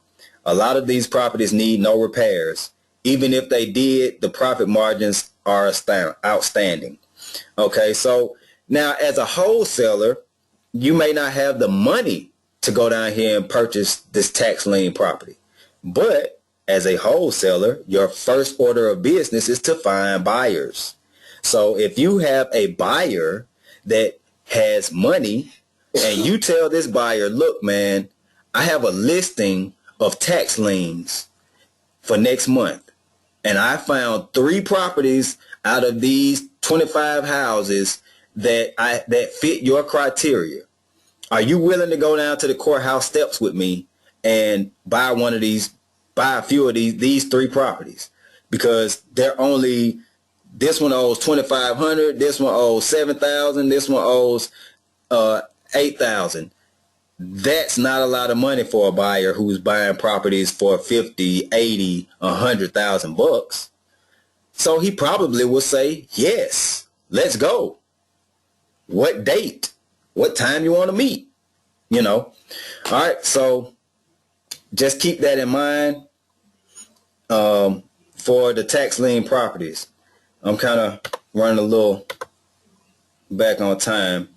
A lot of these properties need no repairs. Even if they did, the profit margins are outstanding. Okay, so now as a wholesaler, you may not have the money to go down here and purchase this tax lien property. But as a wholesaler, your first order of business is to find buyers. So if you have a buyer that has money and you tell this buyer, look, man, I have a listing of tax liens for next month, and I found 3 properties out of these 25 houses that fit your criteria. Are you willing to go down to the courthouse steps with me and buy a few of these 3 properties? Because this one owes $2,500, this one owes $7,000, this one owes $8,000. That's not a lot of money for a buyer who's buying properties for $50,000, $80,000, $100,000. So he probably will say, yes, let's go. What date? What time you want to meet? All right. So just keep that in mind for the tax lien properties. I'm kind of running a little back on time.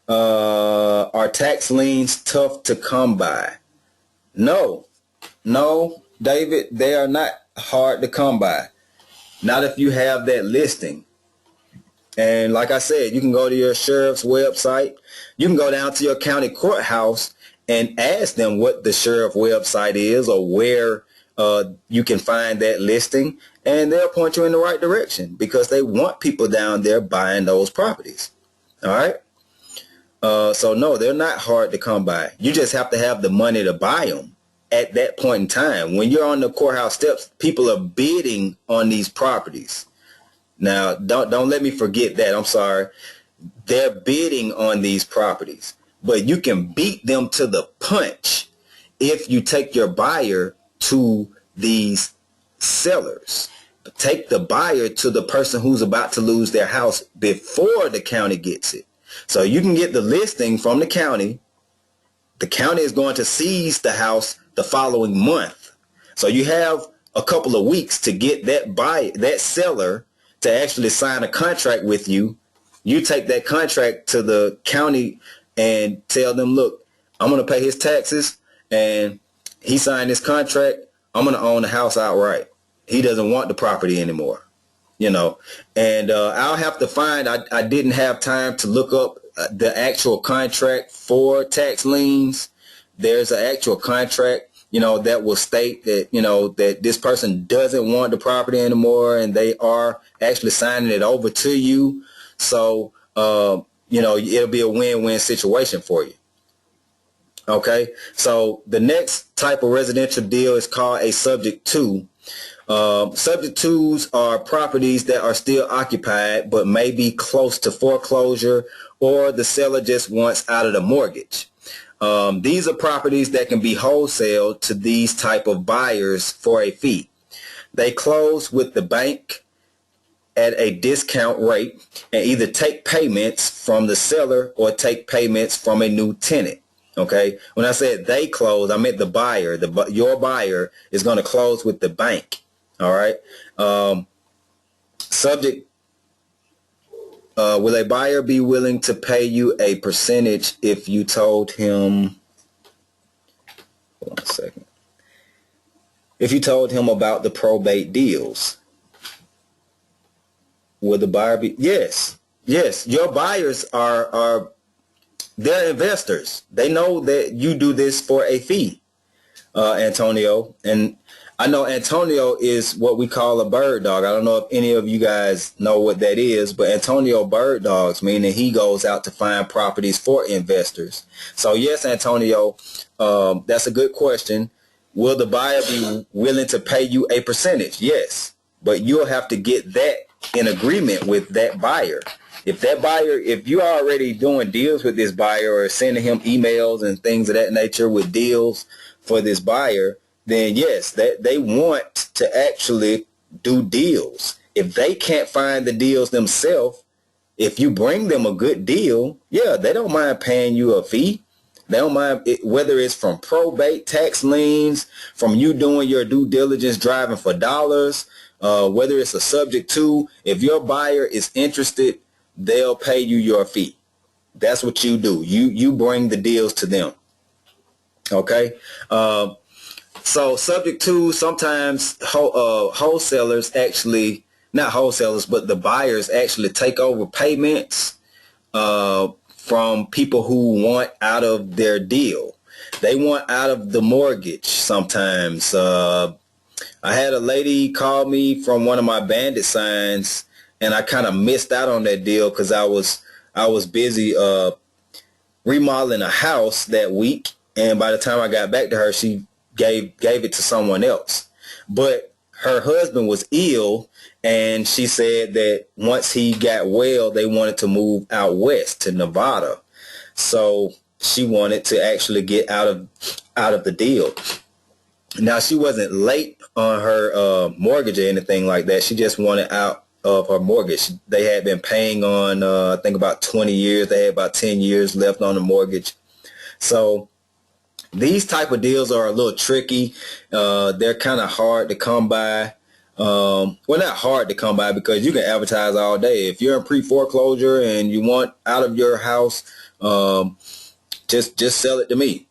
Are tax liens tough to come by? No, David, they are not hard to come by. Not if you have that listing. And like I said, you can go to your sheriff's website. You can go down to your county courthouse and ask them what the sheriff website is or where you can find that listing, and they'll point you in the right direction because they want people down there buying those properties. All right. So no, they're not hard to come by. You just have to have the money to buy them at that point in time. When you're on the courthouse steps, people are bidding on these properties. Now, don't let me forget that. I'm sorry. They're bidding on these properties, but you can beat them to the punch if you take your buyer to these sellers. Take the buyer to the person who's about to lose their house before the county gets it. So you can get the listing from the county. The county is going to seize the house the following month. So you have a couple of weeks to get that seller to actually sign a contract with you. You take that contract to the county and tell them, look, I'm going to pay his taxes, and he signed this contract. I'm going to own the house outright. He doesn't want the property anymore. And I'll have to find, I didn't have time to look up the actual contract for tax liens. There's an actual contract, that will state that, that this person doesn't want the property anymore, and they are actually signing it over to you. So, it'll be a win-win situation for you. Okay. So the next type of residential deal is called a subject to. Subject twos are properties that are still occupied but may be close to foreclosure, or the seller just wants out of the mortgage. These are properties that can be wholesaled to these type of buyers for a fee. They close with the bank at a discount rate and either take payments from the seller or take payments from a new tenant. Okay. When I said they close, I meant the buyer. Your buyer is going to close with the bank. All right. Subject. Will a buyer be willing to pay you a percentage if you told him? Hold on a second. If you told him about the probate deals, will the buyer be? Yes. Yes. Your buyers are they're investors. They know that you do this for a fee, Antonio. And I know Antonio is what we call a bird dog. I don't know if any of you guys know what that is, but Antonio bird dogs, meaning he goes out to find properties for investors. So yes, Antonio, that's a good question. Will the buyer be willing to pay you a percentage? Yes, but you'll have to get that in agreement with that buyer. If that buyer, if you're already doing deals with this buyer or sending him emails and things of that nature with deals for this buyer, then yes, that they want to actually do deals. If they can't find the deals themselves, if you bring them a good deal, yeah, they don't mind paying you a fee. They don't mind whether it's from probate, tax liens, from you doing your due diligence, driving for dollars, whether it's a subject to. If your buyer is interested, they'll pay you your fee. That's what you do. You bring the deals to them. Okay. So subject to, sometimes wholesalers actually, not wholesalers, but the buyers actually take over payments from people who want out of their deal. They want out of the mortgage sometimes. I had a lady call me from one of my bandit signs, and I kind of missed out on that deal because I was busy remodeling a house that week, and by the time I got back to her, she gave it to someone else. But her husband was ill, and she said that once he got well, they wanted to move out west to Nevada. So she wanted to actually get out of the deal. Now, she wasn't late on her mortgage or anything like that. She just wanted out of her mortgage. They had been paying on, I think, about 20 years. They had about 10 years left on the mortgage. So these type of deals are a little tricky. They're kind of hard to come by. Well, not hard to come by because you can advertise all day. If you're in pre-foreclosure and you want out of your house, just sell it to me.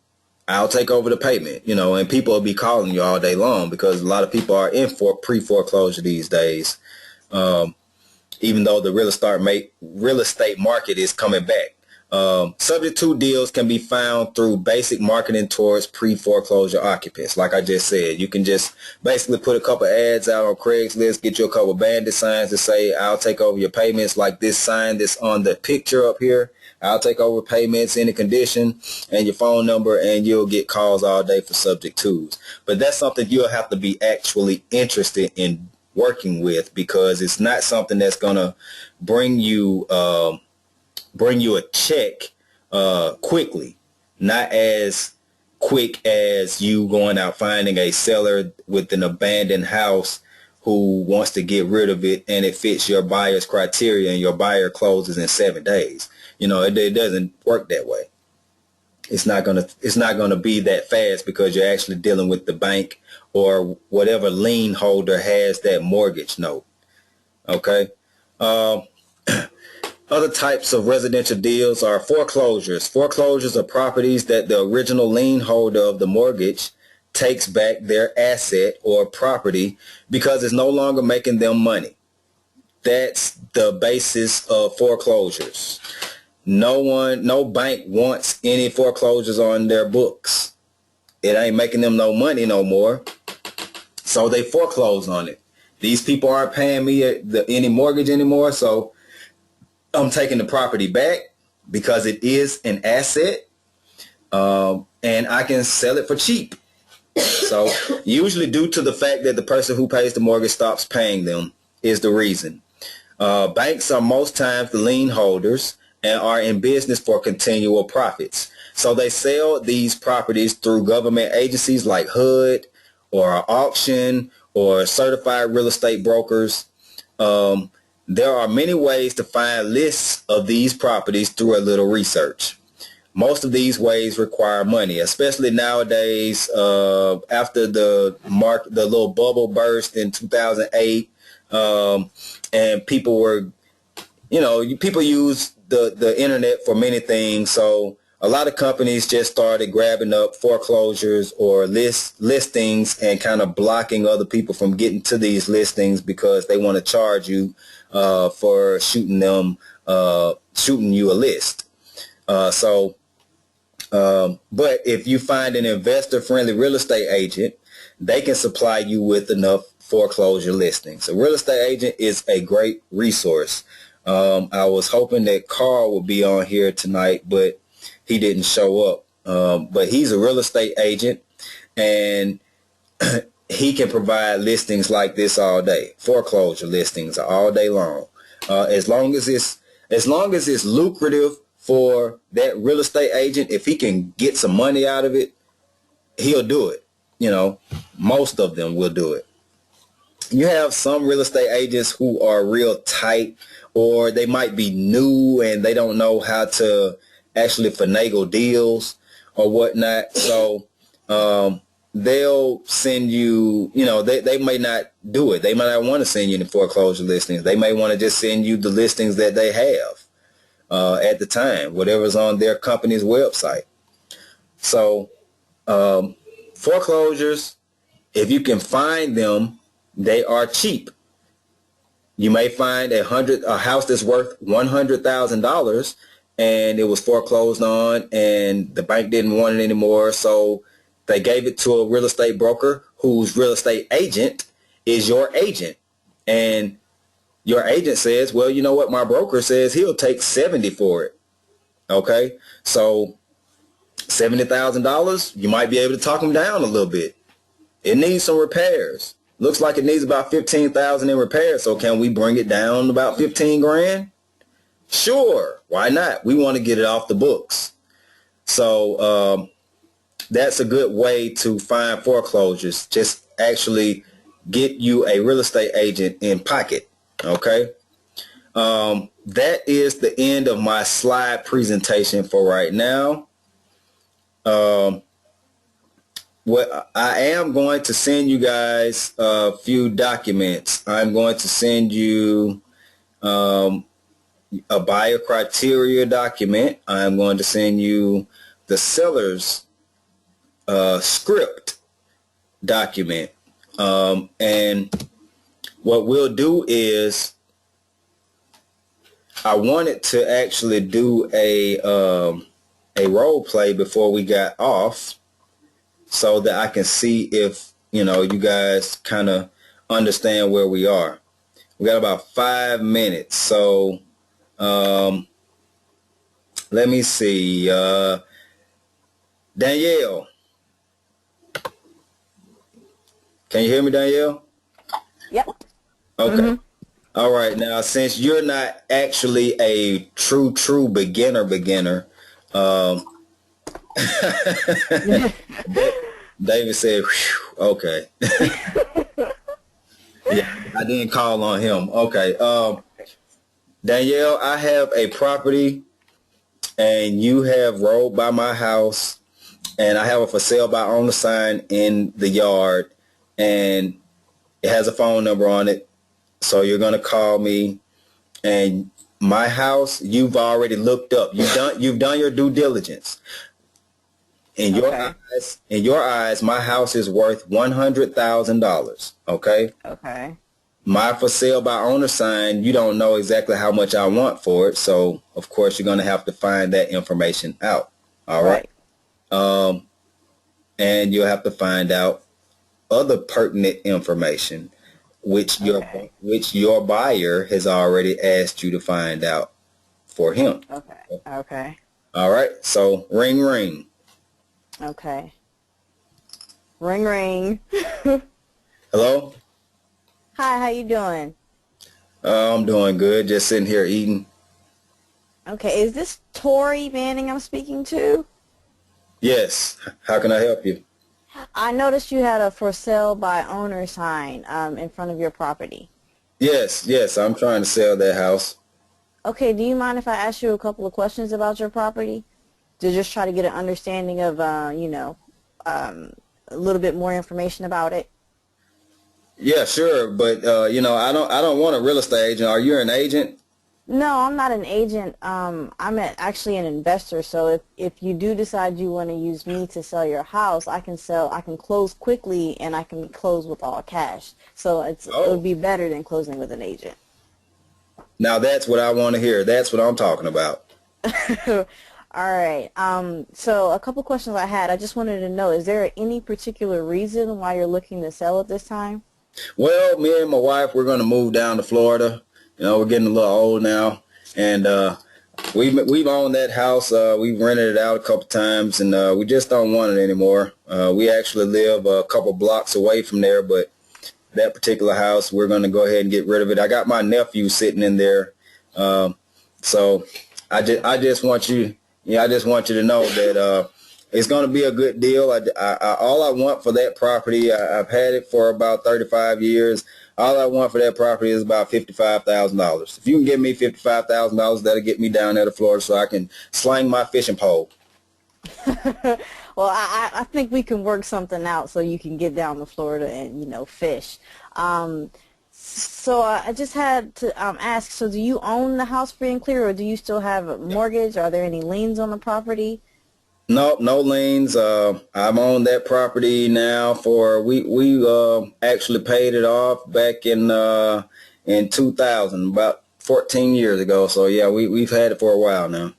I'll take over the payment, and people will be calling you all day long because a lot of people are in for pre-foreclosure these days. Even though the real estate market is coming back. Subject to deals can be found through basic marketing towards pre-foreclosure occupants. Like I just said, you can just basically put a couple ads out on Craigslist, get you a couple bandit signs to say, I'll take over your payments, like this sign that's on the picture up here. I'll take over payments, any condition, and your phone number, and you'll get calls all day for subject tos. But that's something you'll have to be actually interested in working with, because it's not something that's going to bring you a check quickly. Not as quick as you going out finding a seller with an abandoned house who wants to get rid of it and it fits your buyer's criteria and your buyer closes in 7 days. It doesn't work that way. It's not gonna be that fast because you're actually dealing with the bank or whatever lien holder has that mortgage note. Okay. Other types of residential deals are foreclosures. Foreclosures are properties that the original lien holder of the mortgage takes back their asset or property because it's no longer making them money. That's the basis of foreclosures. No bank wants any foreclosures on their books. It ain't making them no money no more. So they foreclose on it. These people aren't paying me any mortgage anymore, so I'm taking the property back because it is an asset, and I can sell it for cheap. So usually due to the fact that the person who pays the mortgage stops paying them is the reason. Banks are most times the lien holders and are in business for continual profits. So they sell these properties through government agencies like HUD or auction or certified real estate brokers. There are many ways to find lists of these properties through a little research. Most of these ways require money, especially nowadays. After the little bubble burst in 2008, and people were, people use the internet for many things. So a lot of companies just started grabbing up foreclosures or listings and kind of blocking other people from getting to these listings because they want to charge you for shooting you a list. But if you find an investor-friendly real estate agent, they can supply you with enough foreclosure listings. A real estate agent is a great resource. I was hoping that Carl would be on here tonight, but he didn't show up. But he's a real estate agent, and he can provide listings like this all day. Foreclosure listings all day long. As long as it's lucrative for that real estate agent, if he can get some money out of it, he'll do it. Most of them will do it. You have some real estate agents who are real tight, or they might be new and they don't know how to actually finagle deals or whatnot. So they'll send you, they may not do it. They might not want to send you the foreclosure listings. They may want to just send you the listings that they have at the time, whatever's on their company's website. So foreclosures, if you can find them, they are cheap. You may find a house that's worth $100,000 and it was foreclosed on and the bank didn't want it anymore. So they gave it to a real estate broker whose real estate agent is your agent. And your agent says, well, you know what? My broker says he'll take 70 for it. Okay. So $70,000, you might be able to talk them down a little bit. It needs some repairs. Looks like it needs about 15,000 in repairs. So can we bring it down about 15 grand? Sure. Why not? We want to get it off the books. So that's a good way to find foreclosures. Just actually get you a real estate agent in pocket. Okay. That is the end of my slide presentation for right now. What I am going to send you guys a few documents. I'm going to send you a buyer criteria document. I'm going to send you the seller's script document. And what we'll do is I wanted to actually do a role play before we got off, so that I can see if, you guys kind of understand where we are. We got about 5 minutes. So let me see. Danielle. Can you hear me, Danielle? Yep. Okay. Mm-hmm. All right. Now, since you're not actually a true beginner, David said, okay. Yeah, I didn't call on him. Okay. Danielle, I have a property and you have rode by my house and I have a for sale by owner sign in the yard and it has a phone number on it. So you're going to call me, and my house, you've already looked up. You've done your due diligence. In your eyes, my house is worth $100,000. Okay. Okay. My for sale by owner sign, you don't know exactly how much I want for it. So of course you're going to have to find that information out. All right. And you'll have to find out other pertinent information, which your buyer has already asked you to find out for him. Okay. Okay. All right. So ring, ring. Okay. Ring, ring. Hello? Hi, how you doing? I'm doing good. Just sitting here eating. Okay, is this Tori Manning I'm speaking to? Yes. How can I help you? I noticed you had a for sale by owner sign in front of your property. Yes, I'm trying to sell that house. Okay, do you mind if I ask you a couple of questions about your property to just try to get an understanding of, um, a little bit more information about it? Yeah, sure, but I don't want a real estate agent. Are you an agent? No, I'm not an agent. Actually an investor. So if you do decide you want to use me to sell your house, I can close quickly and I can close with all cash. So it would Oh, be better than closing with an agent. now that's what I want to hear. That's what I'm talking about. All right. So a couple questions I had. I just wanted to know, is there any particular reason why you're looking to sell at this time? Well, me and my wife, we're going to move down to Florida. We're getting a little old now, and we've owned that house. We've rented it out a couple times, and we just don't want it anymore. We actually live a couple blocks away from there, but that particular house, we're going to go ahead and get rid of it. I got my nephew sitting in there, um, so I just want you, yeah, I just want you to know that it's going to be a good deal. All I want for that property, I've had it for about 35 years. All I want for that property is about $55,000. If you can give me $55,000, that'll get me down there to Florida so I can sling my fishing pole. Well, I think we can work something out so you can get down to Florida and, fish. So I just had to ask, so do you own the house free and clear, or do you still have a mortgage? Are there any liens on the property? No, no liens. I've owned that property now for we actually paid it off back in 2000, about 14 years ago. So yeah, we've had it for a while now.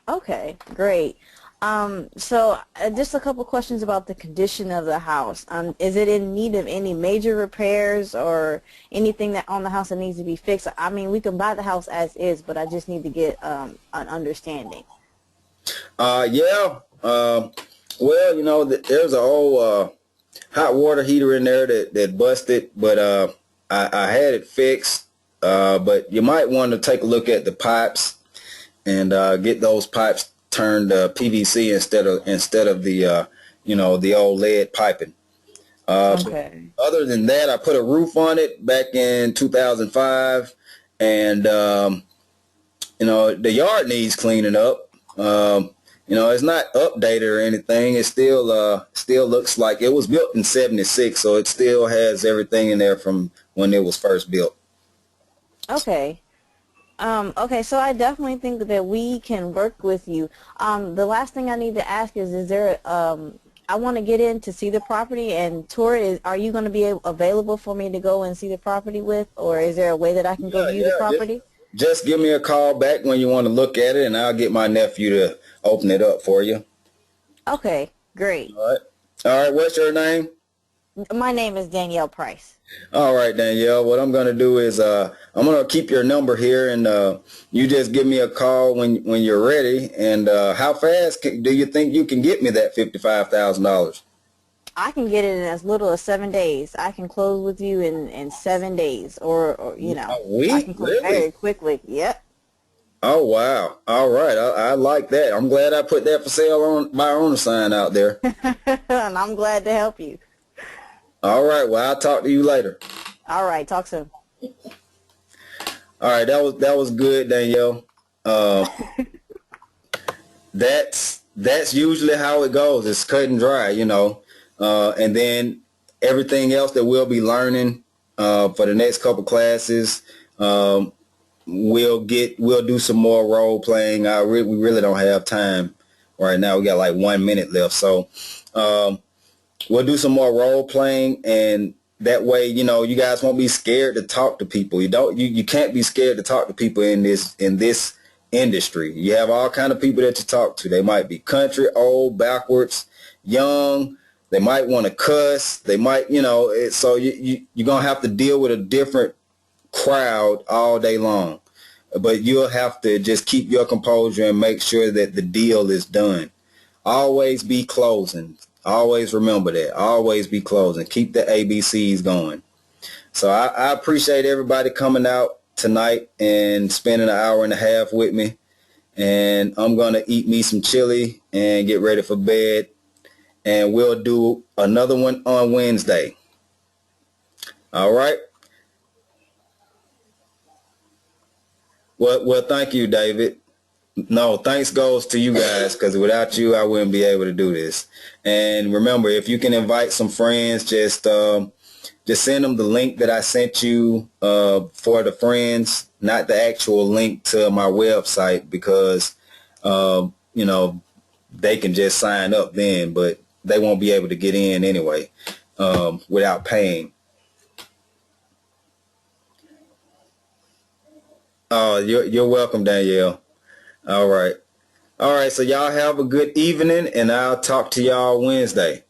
Okay, great. Just a couple questions about the condition of the house. Is it in need of any major repairs or anything that on the house that needs to be fixed? I mean, we can buy the house as is, but I just need to get an understanding. Yeah. Well, there's a old hot water heater in there that busted, but I had it fixed. But you might want to take a look at the pipes and get those pipes turned PVC instead of the old lead piping. But Okay. other than that, I put a roof on it back in 2005, and the yard needs cleaning up. It's not updated or anything. It still looks like it was built in '76, so it still has everything in there from when it was first built. Okay. Okay, so I definitely think that we can work with you. The last thing I need to ask is there, I want to get in to see the property and tour it. Are you going to be available for me to go and see the property with, or is there a way that I can go Yeah, view the yeah. property? Just give me a call back when you want to look at it, and I'll get my nephew to open it up for you. Okay, great. All right. All right. What's your name? My name is Danielle Price. All right, Danielle. What I'm going to do is I'm going to keep your number here, and you just give me a call when you're ready. And how fast do you think you can get me that $55,000? I can get it in as little as 7 days. I can close with you in 7 days, or A I week? can close Really? very quickly. Yep. Oh, wow. All right. I like that. I'm glad I put that for sale on my own sign out there. And I'm glad to help you. All right. Well, I'll talk to you later. All right, talk soon. All right. That was good, Danielle. Uh, that's usually how it goes. It's cut and dry. And then everything else that we'll be learning for the next couple classes, we'll do some more role playing. We really don't have time right now. We got like 1 minute left, so um, we'll do some more role playing, and that way, you guys won't be scared to talk to people. You can't be scared to talk to people in this industry. You have all kind of people that you talk to. They might be country, old, backwards, young. They might want to cuss. They might, so you're gonna have to deal with a different crowd all day long. But you'll have to just keep your composure and make sure that the deal is done. Always be closing. Always remember that. Always be closing. Keep the ABCs going. So I appreciate everybody coming out tonight and spending an hour and a half with me. And I'm going to eat me some chili and get ready for bed. And we'll do another one on Wednesday. All right. Well, thank you, David. No, thanks goes to you guys, because without you, I wouldn't be able to do this. And remember, if you can invite some friends, just send them the link that I sent you for the friends, not the actual link to my website, because you know, they can just sign up then, but they won't be able to get in anyway without paying. Oh, you're welcome, Danielle. All right. All right, so y'all have a good evening, and I'll talk to y'all Wednesday.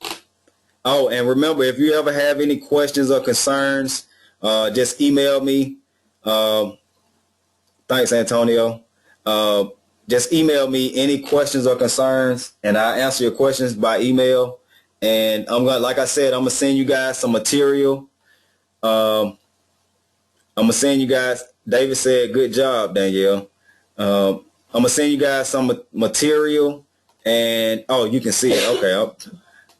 Oh, and remember, if you ever have any questions or concerns, just email me. Thanks, Antonio. Just email me any questions or concerns, and I'll answer your questions by email. And like I said, I'm gonna send you guys some material. I'm gonna send you guys. David said, "Good job, Danielle." I'm gonna send you guys some material, and you can see it. Okay,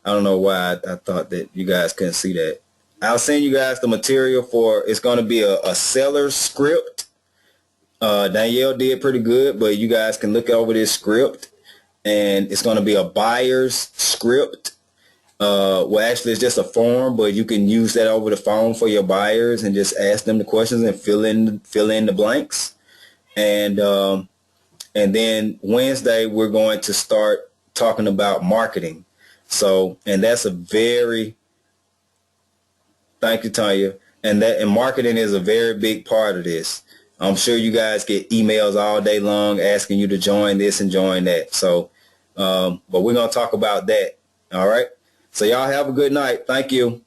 I don't know why I thought that you guys couldn't see that. I'll send you guys the material for. It's gonna be a seller's script. Danielle did pretty good, but you guys can look over this script, and it's gonna be a buyer's script. Well, actually, it's just a form, but you can use that over the phone for your buyers and just ask them the questions and fill in the blanks. And then Wednesday, we're going to start talking about marketing. So, and that's thank you, Tanya. And marketing is a very big part of this. I'm sure you guys get emails all day long asking you to join this and join that. So, but we're going to talk about that. All right. So y'all have a good night. Thank you.